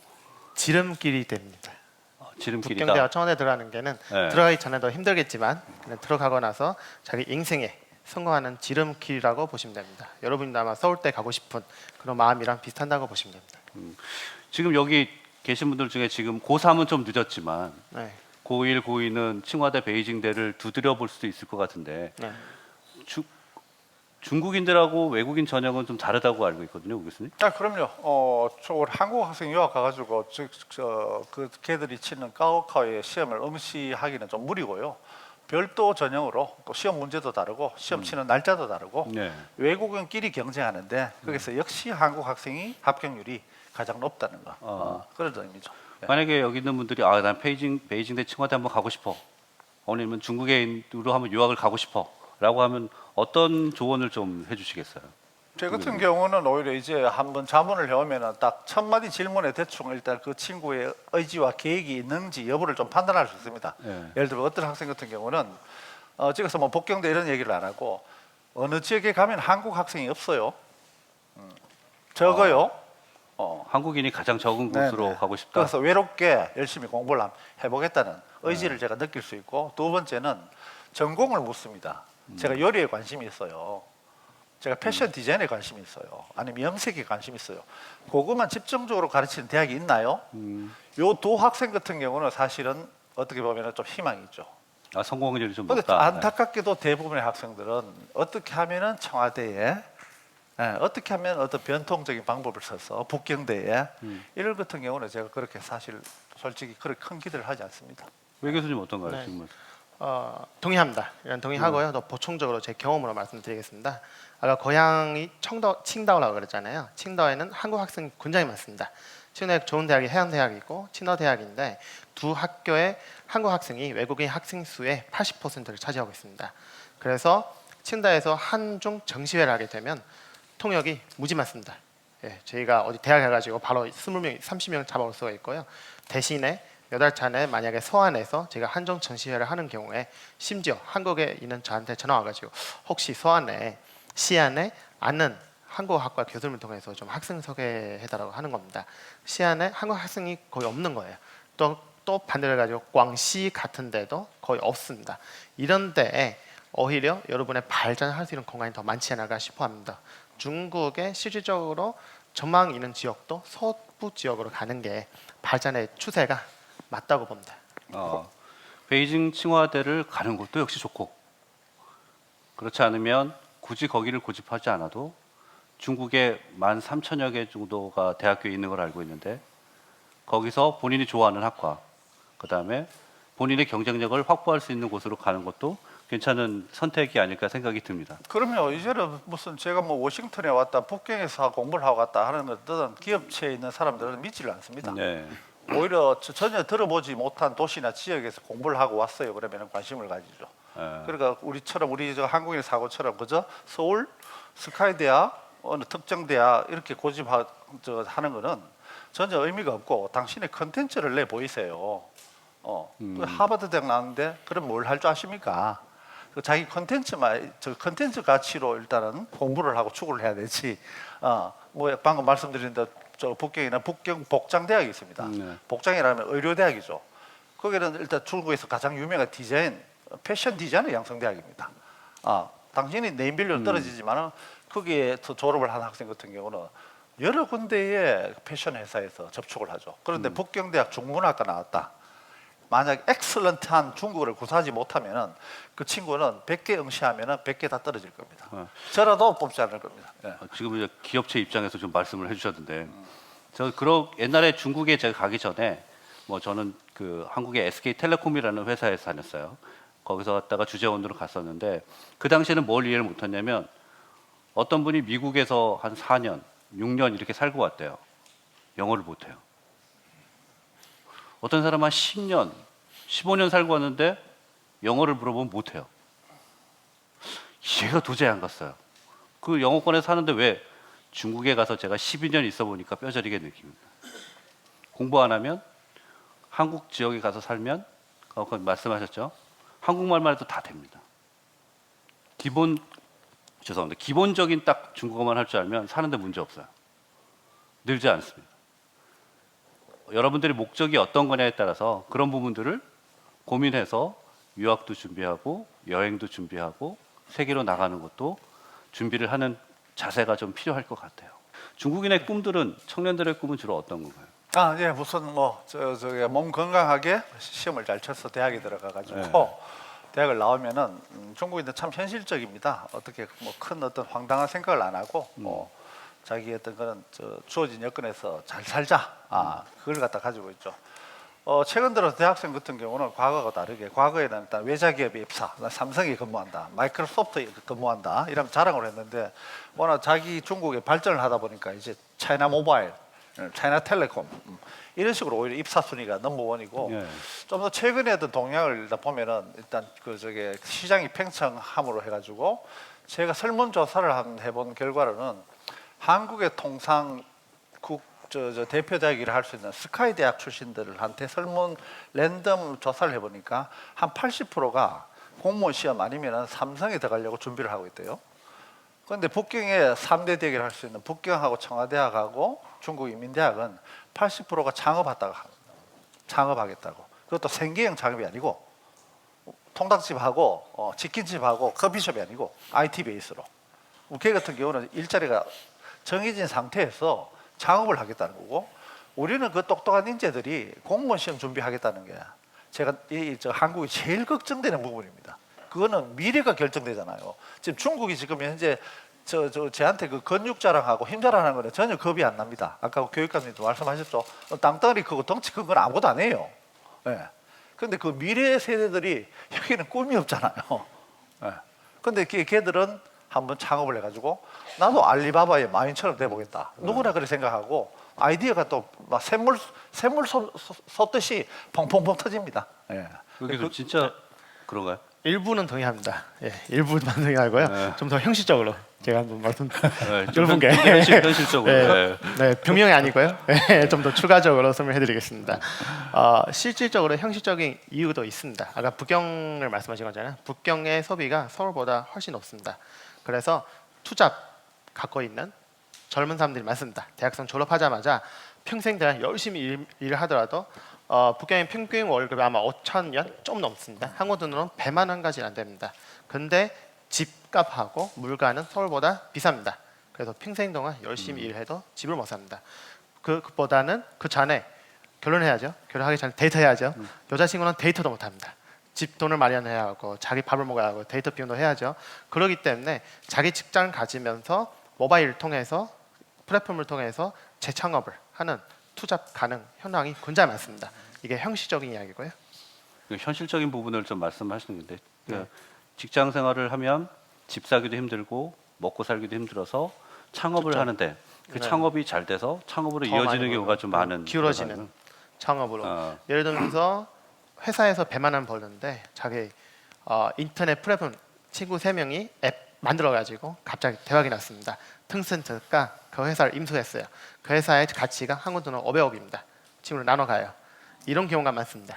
지름길이 됩니다. 지름길이다. 북경대와 청와대 들어가는 게는 네. 들어가기 전에도 힘들겠지만 그냥 들어가고 나서 자기 인생에 성공하는 지름길이라고 보시면 됩니다. 여러분도 아마 서울대 가고 싶은 그런 마음이랑 비슷한다고 보시면 됩니다. 지금 여기 계신 분들 중에 지금 고3은 좀 늦었지만 네. 고1, 고2는 칭화대, 베이징대를 두드려 볼 수도 있을 것 같은데 네. 중국인들하고 외국인 전형은 좀 다르다고 알고 있거든요, 우 교수님. 그럼요. 저 한국 학생 유학 가가지고 그 걔들이 치는 까오카오의 시험을 응시하기는 좀 무리고요. 별도 전형으로 또 시험 문제도 다르고 시험 치는 날짜도 다르고 네. 외국인끼리 경쟁하는데 거기서 역시 한국 학생이 합격률이 가장 높다는 거. 그런 의미죠. 네. 만약에 여기 있는 분들이 난 베이징대 칭화대 한번 가고 싶어. 아니면 중국인으로 한번 유학을 가고 싶어라고 하면 어떤 조언을 좀 해주시겠어요? 제 같은 경우는 오히려 이제 한번 자문을 해오면은 딱 첫 마디 질문에 대충 일단 그 친구의 의지와 계획이 있는지 여부를 좀 판단할 수 있습니다. 네. 예를 들어 어떤 학생 같은 경우는 찍어서 뭐 복경대 이런 얘기를 안 하고 어느 지역에 가면 한국 학생이 없어요. 적어요. 한국인이 가장 적은 곳으로 네네. 가고 싶다. 그래서 외롭게 열심히 공부를 해보겠다는 의지를 제가 느낄 수 있고 두 번째는 전공을 묻습니다. 제가 요리에 관심이 있어요. 제가 패션 디자인에 관심이 있어요. 아니면 염색에 관심이 있어요. 그것만 집중적으로 가르치는 대학이 있나요? 요 두 학생 같은 경우는 사실은 어떻게 보면 좀 희망이 있죠. 성공률이 좀 근데 높다. 안타깝게도 대부분의 학생들은 어떻게 하면은 청와대에 어떻게 하면 어떤 변통적인 방법을 써서 북경대에 이런 같은 경우는 제가 그렇게 사실 솔직히 그렇게 큰 기대를 하지 않습니다. 외 교수님 어떤가요? 네. 지금? 동의합니다. 이건 동의하고요. 또 보충적으로 제 경험으로 말씀드리겠습니다. 아까 고향이 칭다오라고 그랬잖아요. 칭다오에는 한국 학생 굉장히 많습니다. 칭다오 좋은 대학이 해양대학이고 칭다오대학인데 두 학교의 한국 학생이 외국인 학생 수의 80%를 차지하고 있습니다. 그래서 칭다오에서 한중 정시회를 하게 되면 통역이 무지 많습니다. 저희가 어디 대학 가가지고 바로 20명, 30명 잡아올 수가 있고요. 대신에 8달 안에 만약에 서한에서 제가 한정 전시회를 하는 경우에 심지어 한국에 있는 저한테 전화 와가지고 혹시 서한에 시안에 아는 한국 학과 교수님을 통해서 좀 학생 소개해달라고 하는 겁니다. 시안에 한국 학생이 거의 없는 거예요. 또 반대로 해가지고 광시 같은 데도 거의 없습니다. 이런 데에 오히려 여러분의 발전할 수 있는 공간이 더 많지 않을까 싶어 합니다. 중국에 실질적으로 전망 있는 지역도 서부 지역으로 가는 게 발전의 추세가 맞다고 봅니다. 베이징 칭화대를 가는 것도 역시 좋고 그렇지 않으면 굳이 거기를 고집하지 않아도 중국에 13,000여 개 정도가 대학교에 있는 걸 알고 있는데 거기서 본인이 좋아하는 학과 그다음에 본인의 경쟁력을 확보할 수 있는 곳으로 가는 것도 괜찮은 선택이 아닐까 생각이 듭니다. 그러면 이제는 무슨 제가 뭐 워싱턴에 왔다 북경에서 공부를 하고 갔다 하는 것들은 기업체에 있는 사람들은 믿지를 않습니다. 네. 오히려 전혀 들어보지 못한 도시나 지역에서 공부를 하고 왔어요. 그러면 관심을 가지죠. 그러니까 우리처럼 우리 저 한국인 사고처럼 그저 서울 스카이 대학 어느 특정 대학 이렇게 하는 거는 전혀 의미가 없고 당신의 컨텐츠를 내 보이세요. 하버드 대학 나왔는데 그럼 뭘 할 줄 아십니까? 그 자기 컨텐츠 가치로 일단은 공부를 하고 추구를 해야 되지. 뭐 방금 말씀드린 저 북경이나 북경 복장대학이 있습니다. 복장이라면 의료대학이죠. 거기는 일단 중국에서 가장 유명한 패션 디자인의 양성대학입니다. 당신이 네임밸류는 떨어지지만은 거기에서 졸업을 한 학생 같은 경우는 여러 군데의 패션 회사에서 접촉을 하죠. 그런데 북경대학 중문학과 나왔다. 만약 엑셀런트한 중국어를 구사하지 못하면은 그 친구는 100개 응시하면은 100개 다 떨어질 겁니다. 저라도 뽑지 않을 겁니다. 예. 지금 이제 기업체 입장에서 좀 말씀을 해주셨는데 옛날에 중국에 제가 가기 전에 뭐 저는 그 한국의 SK텔레콤이라는 회사에서 다녔어요. 거기서 갔다가 주재원으로 갔었는데 그 당시에는 뭘 이해를 못했냐면 어떤 분이 미국에서 한 4년, 6년 이렇게 살고 왔대요. 영어를 못해요. 어떤 사람은 한 10년, 15년 살고 왔는데 영어를 물어보면 못해요. 이해가 도저히 안 갔어요. 그 영어권에 사는데 왜 중국에 가서 제가 12년 있어 보니까 뼈저리게 느낍니다. 공부 안 하면 한국 지역에 가서 살면 말씀하셨죠? 한국말만 해도 다 됩니다. 기본적인 딱 중국어만 할 줄 알면 사는데 문제 없어요. 늘지 않습니다. 여러분들의 목적이 어떤 거냐에 따라서 그런 부분들을 고민해서 유학도 준비하고 여행도 준비하고 세계로 나가는 것도 준비를 하는 자세가 좀 필요할 것 같아요. 중국인의 꿈들은 청년들의 꿈은 주로 어떤 건가요? 예, 무슨 몸 건강하게 시험을 잘 쳐서 대학에 들어가가지고 대학을 나오면은 중국인들 참 현실적입니다. 어떻게 뭐 큰 어떤 황당한 생각을 안 하고 자기 어떤 그런 주어진 여건에서 잘 살자. 그걸 갖다 가지고 있죠. 최근 들어 대학생 같은 경우는 과거와 다르게 과거에는 일단 외자기업에 입사, 삼성에 근무한다, 마이크로소프트에 근무한다 이런 자랑을 했는데 워낙 자기 중국에 발전을 하다 보니까 이제 차이나 모바일, 차이나 텔레콤 이런 식으로 오히려 입사 순위가 넘버원이고 좀 더 최근에 어떤 동향을 보면은 일단 시장이 팽창함으로 해가지고 제가 설문조사를 해본 결과로는 한국의 대표 대학이라 할 수 있는 스카이 대학 출신들한테 설문 랜덤 조사를 해보니까 한 80%가 공무원 시험 아니면 삼성에 들어가려고 준비를 하고 있대요. 그런데 북경의 3대 대학이라 할 수 있는 북경하고 청와대학하고 중국인민대학은 80%가 창업하겠다고. 그것도 생계형 창업이 아니고 통닭집하고 치킨집하고 커피숍이 아니고 IT 베이스로. 걔 같은 경우는 일자리가 정해진 상태에서 창업을 하겠다는 거고 우리는 그 똑똑한 인재들이 공무원 시험 준비하겠다는 게 제가 한국이 제일 걱정되는 부분입니다. 그거는 미래가 결정되잖아요. 지금 중국이 지금 현재 저한테 그 근육 자랑하고 힘 자랑하는 거는 전혀 겁이 안 납니다. 아까 교육감님도 말씀하셨죠. 땅덩어리 크고 덩치 큰 건 아무것도 안 해요. 그런데 그 미래 세대들이 여기는 꿈이 없잖아요. 그런데 걔들은 한번 창업을 해가지고 나도 알리바바의 마윈처럼 돼보겠다. 누구나 그렇게 생각하고 아이디어가 또 막 샘물 쏟듯이 펑펑펑 터집니다. 그게 진짜 그런가요? 일부는 동의합니다. 예, 일부만 동의하고요. 네. 좀 더 형식적으로 제가 한번 말씀 네, 넓은 게 현실적으로. 네, 네. 네, 분명히 아니고요. 좀 더 추가적으로 설명해드리겠습니다. 실질적으로 형식적인 이유도 있습니다. 아까 북경을 말씀하신 거잖아요. 북경의 소비가 서울보다 훨씬 높습니다. 그래서 투잡 갖고 있는 젊은 사람들이 많습니다. 대학생 졸업하자마자 평생 동안 열심히 일을 하더라도 북경의 평균 월급이 아마 5,000원 좀 넘습니다. 한국 돈으로는 100만 원까지는 안 됩니다. 근데 집값하고 물가는 서울보다 비쌉니다. 그래서 평생 동안 열심히 일해도 집을 못 삽니다. 그보다는 그 전에 결혼해야죠. 결혼하기 전에 데이트해야죠. 여자친구는 데이트도 못 합니다. 집 돈을 마련해야 하고 자기 밥을 먹어야 하고 데이트 비용도 해야죠. 그렇기 때문에 자기 직장을 가지면서 모바일을 통해서 플랫폼을 통해서 재창업을 하는 투잡 가능 현황이 굉장히 많습니다. 이게 형식적인 이야기고요. 그 현실적인 부분을 좀 말씀하시는 건데 직장 생활을 하면 집 사기도 힘들고 먹고 살기도 힘들어서 창업을 그렇죠. 하는데 그 네. 창업이 잘 돼서 창업으로 더 이어지는 많이 경우가 좀 많은 기울어지는 창업으로. 어. 예를 들면서 회사에서 100만 원 벌는데 자기 인터넷 플랫폼 친구 3명이 앱 만들어 가지고 갑자기 대박이 났습니다. 腾센트가 그 회사를 인수했어요. 그 회사의 가치가 한국 돈으로 500억입니다. 친구를 나눠 가요. 이런 경우가 많습니다.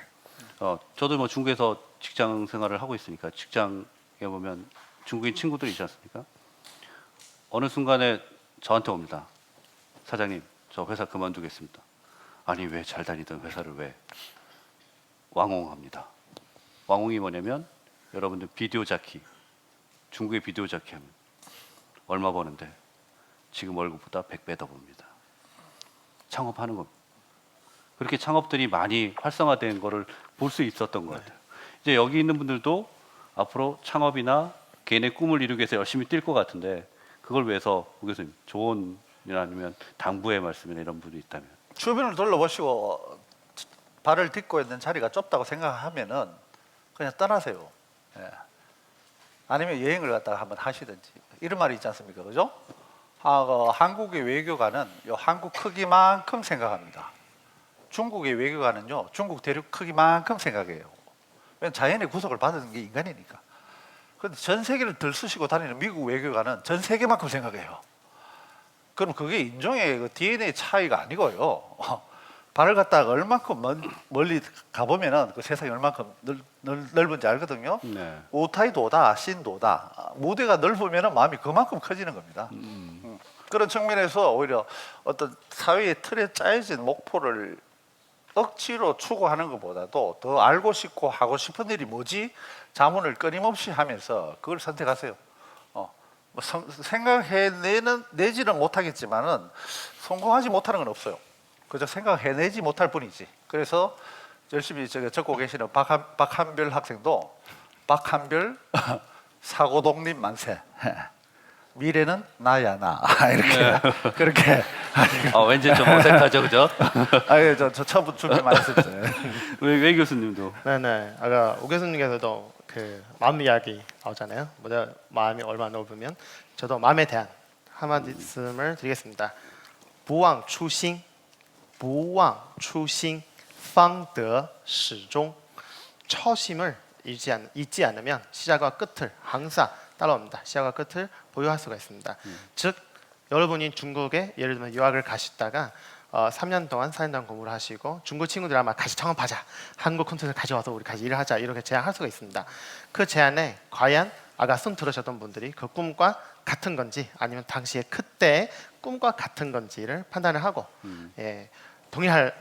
저도 뭐 중국에서 직장 생활을 하고 있으니까 직장에 보면 중국인 친구들이 있지 않습니까? 어느 순간에 저한테 옵니다. 사장님, 저 회사 그만두겠습니다. 아니 왜 잘 다니던 회사를 왜? 왕홍합니다. 왕홍이 뭐냐면 여러분들 비디오 자키, 중국의 비디오 자키 하면 얼마 버는데 지금 월급보다 100배 더 봅니다. 창업하는 겁니다. 그렇게 창업들이 많이 활성화된 거를 볼 수 있었던 것 같아요. 이제 여기 있는 분들도 앞으로 창업이나 개인의 꿈을 이루기 위해서 열심히 뛸 것 같은데 그걸 위해서 우 교수님 조언이나 아니면 당부의 말씀이나 이런 분이 있다면 주변을 둘러보시고 발을 딛고 있는 자리가 좁다고 생각하면은 그냥 떠나세요. 예. 아니면 여행을 갔다가 한번 하시든지 이런 말이 있지 않습니까, 그죠? 한국의 외교관은 요 한국 크기만큼 생각합니다. 중국의 외교관은요 중국 대륙 크기만큼 생각해요. 왜냐면 자연의 구속을 받은 게 인간이니까. 그런데 전 세계를 들쑤시고 다니는 미국 외교관은 전 세계만큼 생각해요. 그럼 그게 인종의 그 DNA 차이가 아니고요. 발을 갖다가 얼만큼 멀리 가보면은 그 세상이 얼만큼 넓은지 알거든요. 네. 오타이도다, 신도다. 무대가 넓으면은 마음이 그만큼 커지는 겁니다. 그런 측면에서 오히려 어떤 사회의 틀에 짜여진 목표를 억지로 추구하는 것보다도 더 알고 싶고 하고 싶은 일이 뭐지? 자문을 끊임없이 하면서 그걸 선택하세요. 생각해내지는 못하겠지만은 성공하지 못하는 건 없어요. 그저 생각해내지 못할 뿐이지. 그래서 열심히 적고 계시는 박한별 학생도 박한별 사고 독립 만세. 미래는 나야 나 이렇게 그렇게 왠지 좀 어색하죠, 그죠? 저 처음 준비 많이 했었죠. 왜 교수님도 네네. 아까 오 교수님께서도 그 마음 이야기 나오잖아요. 뭐냐 마음이 얼마나 넓으면 저도 마음에 대한 한 말씀을 드리겠습니다. 不忘初心,不忘初心,方得始终. 처심을 잊지 않으면 시작과 끝을 항상 따라옵니다. 시작과 끝을 보유할 수가 있습니다. 즉 여러분이 중국에 예를 들면 유학을 가시다가 3년 동안 4년 동안 공부를 하시고 중국 친구들 아마 같이 창업하자, 한국 콘텐츠를 가져와서 우리 같이 일을 하자 이렇게 제안할 수가 있습니다. 그 제안에 과연 아까 손 들으셨던 분들이 그 꿈과 같은 건지 아니면 당시에 그때의 꿈과 같은 건지를 판단을 하고 동의할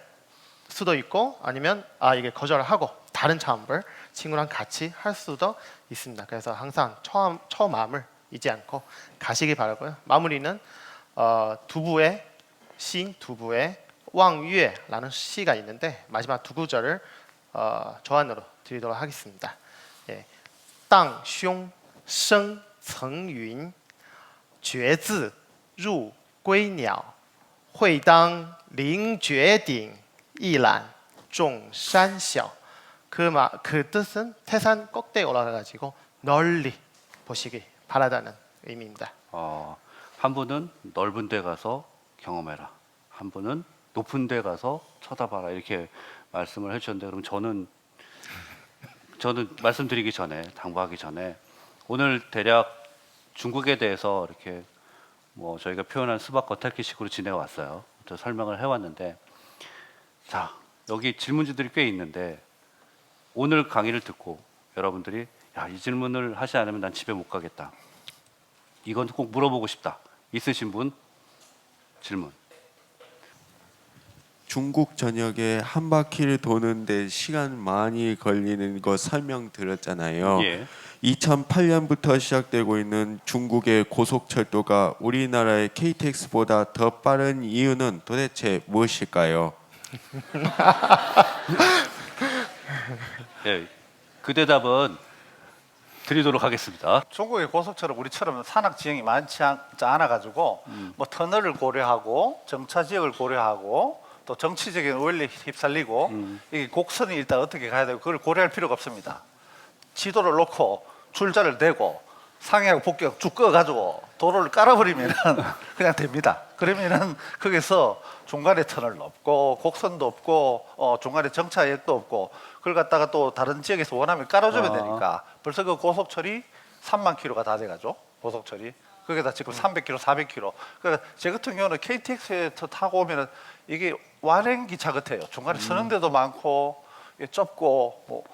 수도 있고 아니면 이게 거절을 하고 다른 창업을 친구랑 같이 할 수도 있습니다. 그래서 항상 처음 마음을 잊지 않고 가시기 바라고요. 마무리는 두부의 시인 두부의 왕유에라는 시가 있는데 마지막 두 구절을 조안으로 드리도록 하겠습니다. 荡胸生层云决眦入归鸟会当凌绝顶一览众山小. 그 뜻은 태산 꼭대기에 올라가가지고 널리 보시기 바라다는 의미입니다. 한 분은 넓은 데 가서 경험해라. 한 분은 높은 데 가서 쳐다봐라. 이렇게 말씀을 해주셨는데 그럼 저는 저는 말씀드리기 전에 당부하기 전에 오늘 대략 중국에 대해서 이렇게 뭐 저희가 표현한 수박 겉핥기식으로 지내어 왔어요. 저 설명을 해왔는데 자 여기 질문지들이 꽤 있는데 오늘 강의를 듣고 여러분들이 야, 이 질문을 하지 않으면 난 집에 못 가겠다. 이건 꼭 물어보고 싶다. 있으신 분 질문. 중국 전역에 한 바퀴를 도는데 시간 많이 걸리는 거 설명 들었잖아요. 예. 2008년부터 시작되고 있는 중국의 고속철도가 우리나라의 KTX보다 더 빠른 이유는 도대체 무엇일까요? 예. 그 대답은 드리도록 하겠습니다. 중국의 고속철은 우리처럼 산악 지형이 많지 않아 가지고 뭐 터널을 고려하고 정차 지역을 고려하고 또 정치적인 원리에 휩쓸리고 이 곡선이 일단 어떻게 가야 되고 그걸 고려할 필요가 없습니다. 지도를 놓고 줄자를 대고 상해하고 복귀하고 쭉 꺼가지고 도로를 깔아버리면 그냥 됩니다. 그러면은 거기서 중간에 터널도 없고 곡선도 없고 중간에 정차역도 없고 그걸 갖다가 또 다른 지역에서 원하면 깔아주면 되니까 벌써 그 고속철이 3만 킬로가 다 돼가죠. 고속철이 거기다 지금 300km, 400km. 그러니까 제 같은 경우는 KTX에 타고 오면은 이게 완행 기차 같아요. 중간에 서는 데도 많고 좁고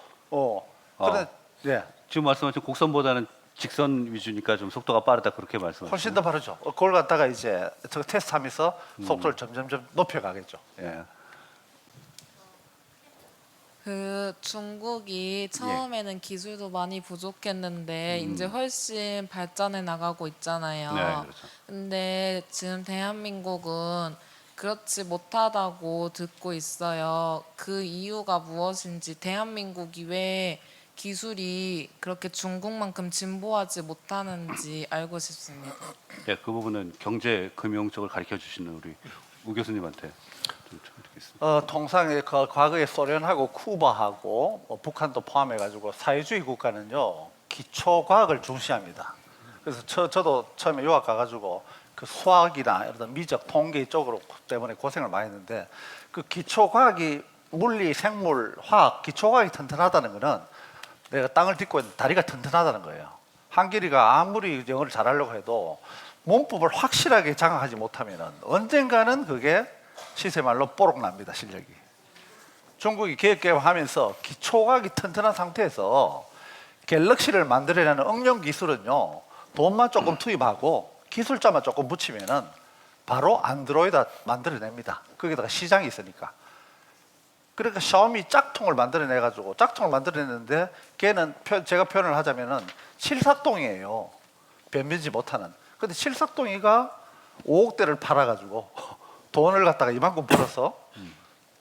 그런 예. 지금 말씀하신 곡선보다는 직선 위주니까 좀 속도가 빠르다 그렇게 말씀하시죠. 훨씬 더 빠르죠. 그걸 갖다가 이제 저 테스트하면서 속도를 점점점 높여가겠죠. 예. 그 중국이 처음에는 기술도 많이 부족했는데 이제 훨씬 발전해 나가고 있잖아요. 네, 그렇죠. 근데 지금 대한민국은 그렇지 못하다고 듣고 있어요. 그 이유가 무엇인지 대한민국이 왜 기술이 그렇게 중국만큼 진보하지 못하는지 알고 싶습니다. 예, 그 부분은 경제 금융 쪽을 가르쳐 주시는 우리 우 교수님한테 좀 드리겠습니다. 통상 그 과거에 소련하고 쿠바하고 북한도 포함해가지고 사회주의 국가는요 기초 과학을 중시합니다. 그래서 저도 처음에 유학 가가지고 그 수학이나 이런 미적, 통계 쪽으로 때문에 고생을 많이 했는데 그 기초 과학이 물리, 생물, 화학 기초 과학이 튼튼하다는 거는 내가 땅을 딛고 있는 다리가 튼튼하다는 거예요. 한길이가 아무리 영어를 잘하려고 해도 문법을 확실하게 장악하지 못하면 언젠가는 그게 시세말로 뽀록 납니다. 실력이. 중국이 개혁개혁하면서 기초과학이 튼튼한 상태에서 갤럭시를 만들어내는 응용 기술은요 돈만 조금 투입하고 기술자만 조금 붙이면은 바로 안드로이드 만들어냅니다. 거기다가 시장이 있으니까. 그러니까 샤오미 짝퉁을 만들어내가지고 짝퉁을 만들어냈는데 걔는 제가 표현을 하자면은 칠삭동이에요. 변변치 못하는. 근데 칠삭동이가 5억대를 팔아가지고 돈을 갖다가 이만큼 벌어서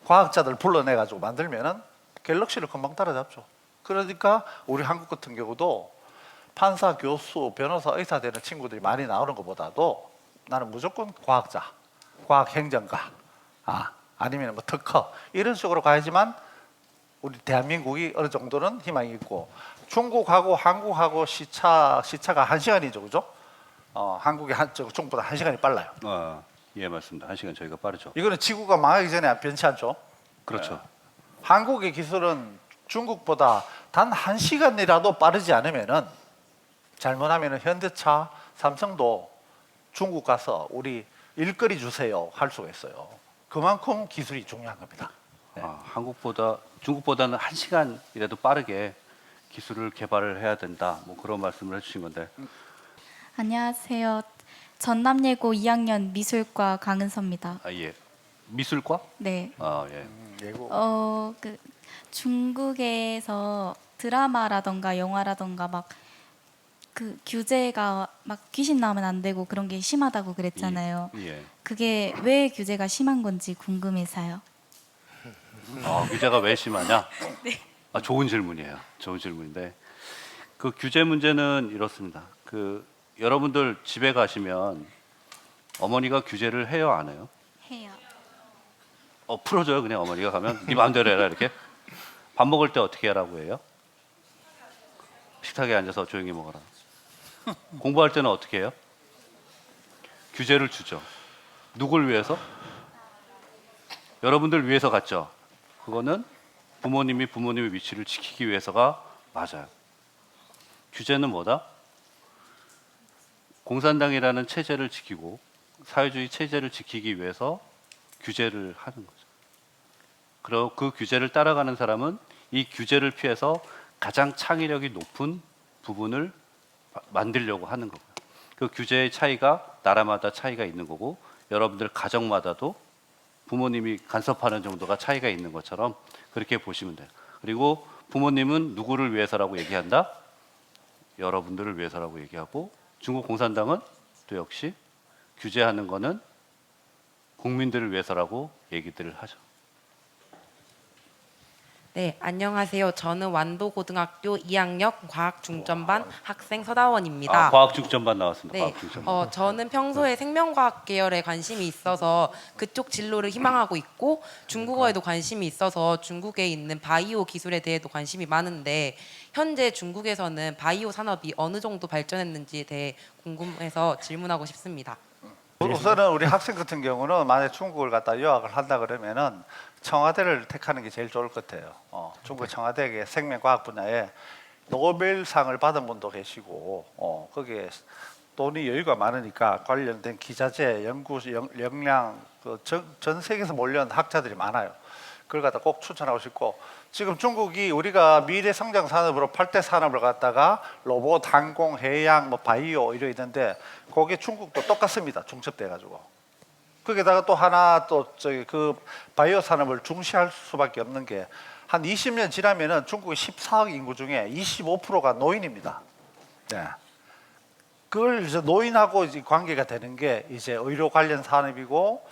과학자들 불러내가지고 만들면은 갤럭시를 금방 따라잡죠. 그러니까 우리 한국 같은 경우도 판사, 교수, 변호사, 의사 되는 친구들이 많이 나오는 것보다도 나는 무조건 과학자, 과학행정가, 아니면 뭐 특허 이런 식으로 가야지만 우리 대한민국이 어느 정도는 희망이 있고 중국하고 한국하고 시차가 1시간이죠, 그죠? 한국이 중국보다 1시간이 빨라요. 예, 맞습니다. 1시간 저희가 빠르죠. 이거는 지구가 망하기 전에 변치 않죠. 그렇죠. 한국의 기술은 중국보다 단 1시간이라도 빠르지 않으면은 잘못하면은 현대차, 삼성도 중국 가서 우리 일거리 주세요 할 수가 있어요. 그만큼 기술이 중요한 겁니다. 네. 중국보다는 1시간이라도 빠르게 기술을 개발을 해야 된다. 뭐 그런 말씀을 해주신 건데. 안녕하세요. 전남예고 2학년 미술과 강은서입니다. 예. 미술과? 네. 예. 예고. 그 중국에서 드라마라던가 영화라던가 막 그 규제가 막 귀신 나오면 안 되고 그런 게 심하다고 그랬잖아요. 예. 그게 왜 규제가 심한 건지 궁금해서요. 규제가 왜 심하냐? 네. 좋은 질문이에요. 좋은 질문인데 그 규제 문제는 이렇습니다. 그 여러분들 집에 가시면 어머니가 규제를 해요, 안 해요? 해요. 풀어줘요. 그냥 어머니가 가면 네 마음대로 해라 이렇게. 밥 먹을 때 어떻게 하라고 해요? 식탁에 앉아서 조용히 먹어라. 공부할 때는 어떻게 해요? 규제를 주죠. 누굴 위해서? 여러분들 위해서 갔죠. 그거는 부모님의 위치를 지키기 위해서가 맞아요. 규제는 뭐다? 공산당이라는 체제를 지키고 사회주의 체제를 지키기 위해서 규제를 하는 거죠. 그리고 그 규제를 따라가는 사람은 이 규제를 피해서 가장 창의력이 높은 부분을 만들려고 하는 거고요. 그 규제의 차이가 나라마다 차이가 있는 거고 여러분들 가정마다도 부모님이 간섭하는 정도가 차이가 있는 것처럼 그렇게 보시면 돼요. 그리고 부모님은 누구를 위해서라고 얘기한다? 여러분들을 위해서라고 얘기하고 중국 공산당은 또 역시 규제하는 거는 국민들을 위해서라고 얘기들을 하죠. 네, 안녕하세요. 저는 완도고등학교 2학년 과학중점반 학생 서다원입니다. 과학 중점반 나왔습니다. 네, 과학 중점반. 저는 평소에 생명과학 계열에 관심이 있어서 그쪽 진로를 희망하고 있고 중국어에도 관심이 있어서 중국에 있는 바이오 기술에 대해도 관심이 많은데 현재 중국에서는 바이오 산업이 어느 정도 발전했는지에 대해 궁금해서 질문하고 싶습니다. 우선은 우리 학생 같은 경우는 만약 중국을 갔다 유학을 한다 그러면은 청와대를 택하는 게 제일 좋을 것 같아요. 중국 청와대에 생명과학 분야에 노벨상을 받은 분도 계시고 거기에 돈이 여유가 많으니까 관련된 기자재, 연구 역량 전 세계에서 몰려온 학자들이 많아요. 그걸 갖다 꼭 추천하고 싶고 지금 중국이 우리가 미래 성장 산업으로 8대 산업을 갖다가 로봇, 항공, 해양, 뭐 바이오 이러 있는데 거기에 중국도 똑같습니다. 중첩돼 가지고. 거기다가 또 하나 또 저기 그 바이오 산업을 중시할 수밖에 없는 게 한 20년 지나면은 중국의 14억 인구 중에 25%가 노인입니다. 네. 그걸 이제 노인하고 이제 관계가 되는 게 이제 의료 관련 산업이고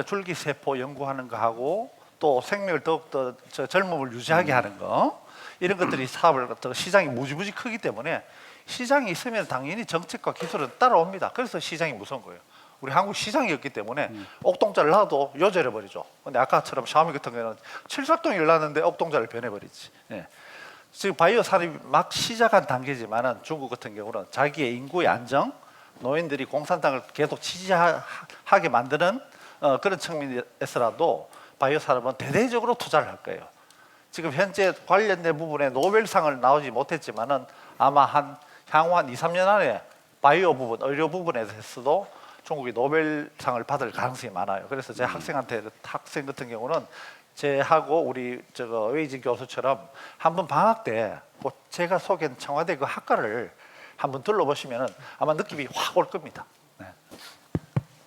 줄기 세포 연구하는 거 하고 또 생명을 더욱더 젊음을 유지하게 하는 거 이런 것들이 사업을 시장이 무지무지 크기 때문에 시장이 있으면 당연히 정책과 기술은 따라옵니다. 그래서 시장이 무서운 거예요. 우리 한국 시장이었기 때문에 옥동자를 놔도 요절해 버리죠. 근데 아까처럼 샤오미 같은 경우는 칠삭동을 놨는데 옥동자를 변해버리지. 예. 지금 바이오 산업이 막 시작한 단계지만은 중국 같은 경우는 자기의 인구의 안정, 노인들이 공산당을 계속 지지하게 만드는 그런 측면에서라도 바이오 산업은 대대적으로 투자를 할 거예요. 지금 현재 관련된 부분에 노벨상을 나오지 못했지만은 아마 향후 한 2, 3년 안에 바이오 부분, 의료 부분에 대해서도 중국이 노벨상을 받을 가능성이 많아요. 그래서 제 학생 같은 경우는 제하고 우리 웨이진 교수처럼 한번 방학 때 제가 소개한 청와대 그 학과를 한번 둘러보시면 아마 느낌이 확 올 겁니다. 네.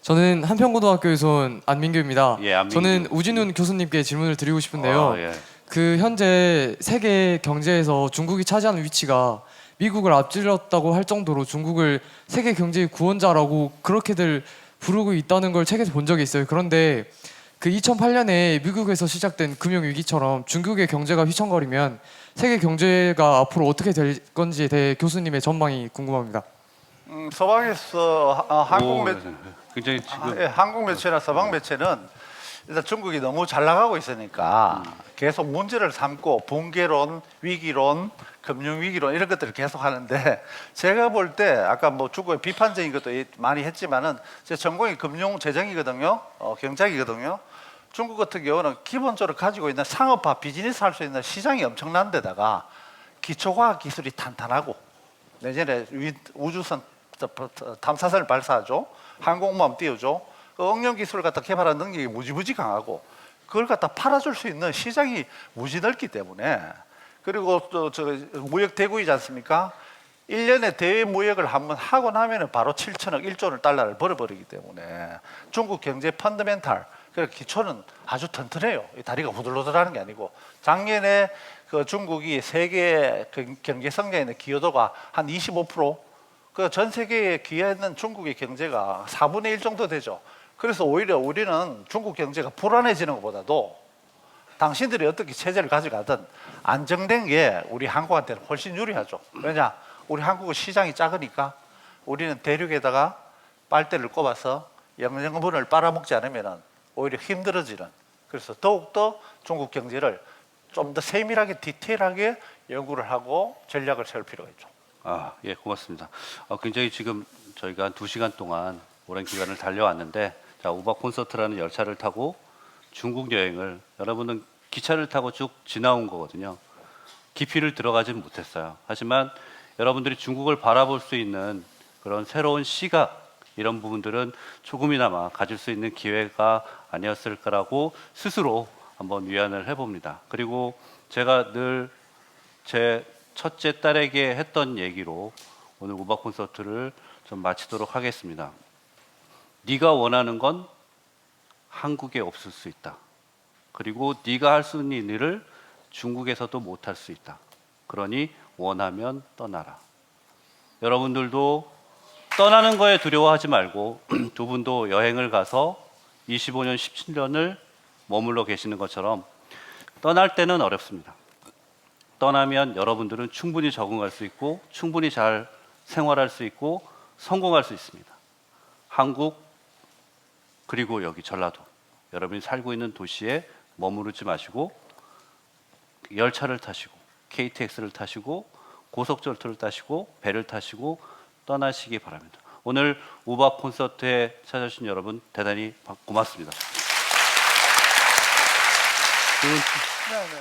저는 한평고등학교에서 온 안민규입니다. 예, 안민규. 저는 우진훈 교수님께 질문을 드리고 싶은데요. 예. 그 현재 세계 경제에서 중국이 차지하는 위치가 미국을 앞질렀다고 할 정도로 중국을 세계 경제의 구원자라고 그렇게들 부르고 있다는 걸 책에서 본 적이 있어요. 그런데 그 2008년에 미국에서 시작된 금융 위기처럼 중국의 경제가 휘청거리면 세계 경제가 앞으로 어떻게 될 건지에 대해 교수님의 전망이 궁금합니다. 서방에서 굉장히 지금 한국 매체나 서방 매체는 일단 중국이 너무 잘 나가고 있으니까 계속 문제를 삼고 붕괴론, 위기론, 금융위기론 이런 것들을 계속 하는데 제가 볼 때 아까 뭐 중국의 비판적인 것도 많이 했지만은 제 전공이 금융재정이거든요. 경제학이거든요. 중국 같은 경우는 기본적으로 가지고 있는 상업화, 비즈니스 할 수 있는 시장이 엄청난 데다가 기초과학 기술이 탄탄하고 내년에 우주선 탐사선을 발사하죠. 항공모함 띄우죠. 응용 기술을 갖다 개발하는 능력이 무지무지 강하고 그걸 갖다 팔아줄 수 있는 시장이 무지 넓기 때문에 그리고 또 무역 대국이지 않습니까? 1년에 대외 무역을 한번 하고 나면은 바로 7천억 1조 달러를 벌어버리기 때문에 중국 경제 펀더멘탈 그 기초는 아주 튼튼해요. 다리가 후들후들하는 게 아니고 작년에 그 중국이 세계 경제 성장에 기여도가 한 25%, 그 전 세계에 기여했는 중국의 경제가 4분의 1 정도 되죠. 그래서 오히려 우리는 중국 경제가 불안해지는 것보다도 당신들이 어떻게 체제를 가져가든 안정된 게 우리 한국한테는 훨씬 유리하죠. 왜냐? 우리 한국은 시장이 작으니까 우리는 대륙에다가 빨대를 꼽아서 영양분을 빨아먹지 않으면 오히려 힘들어지는. 그래서 더욱더 중국 경제를 좀 더 세밀하게 디테일하게 연구를 하고 전략을 세울 필요가 있죠. 예, 고맙습니다. 굉장히 지금 저희가 한 2시간 동안 오랜 기간을 달려왔는데 우바 콘서트라는 열차를 타고 중국 여행을 여러분은 기차를 타고 쭉 지나온 거거든요. 깊이를 들어가진 못했어요. 하지만 여러분들이 중국을 바라볼 수 있는 그런 새로운 시각, 이런 부분들은 조금이나마 가질 수 있는 기회가 아니었을까라고 스스로 한번 위안을 해봅니다. 그리고 제가 늘 제 첫째 딸에게 했던 얘기로 오늘 우바 콘서트를 좀 마치도록 하겠습니다. 네가 원하는 건 한국에 없을 수 있다. 그리고 네가 할 수 있는 일을 중국에서도 못할 수 있다. 그러니 원하면 떠나라. 여러분들도 떠나는 거에 두려워하지 말고 두 분도 여행을 가서 25년, 17년을 머물러 계시는 것처럼 떠날 때는 어렵습니다. 떠나면 여러분들은 충분히 적응할 수 있고 충분히 잘 생활할 수 있고 성공할 수 있습니다. 한국 그리고 여기 전라도, 여러분이 살고 있는 도시에 머무르지 마시고 열차를 타시고 KTX를 타시고 고속철도를 타시고 배를 타시고 떠나시기 바랍니다. 오늘 우바 콘서트에 찾아주신 여러분 대단히 고맙습니다. 네, 네.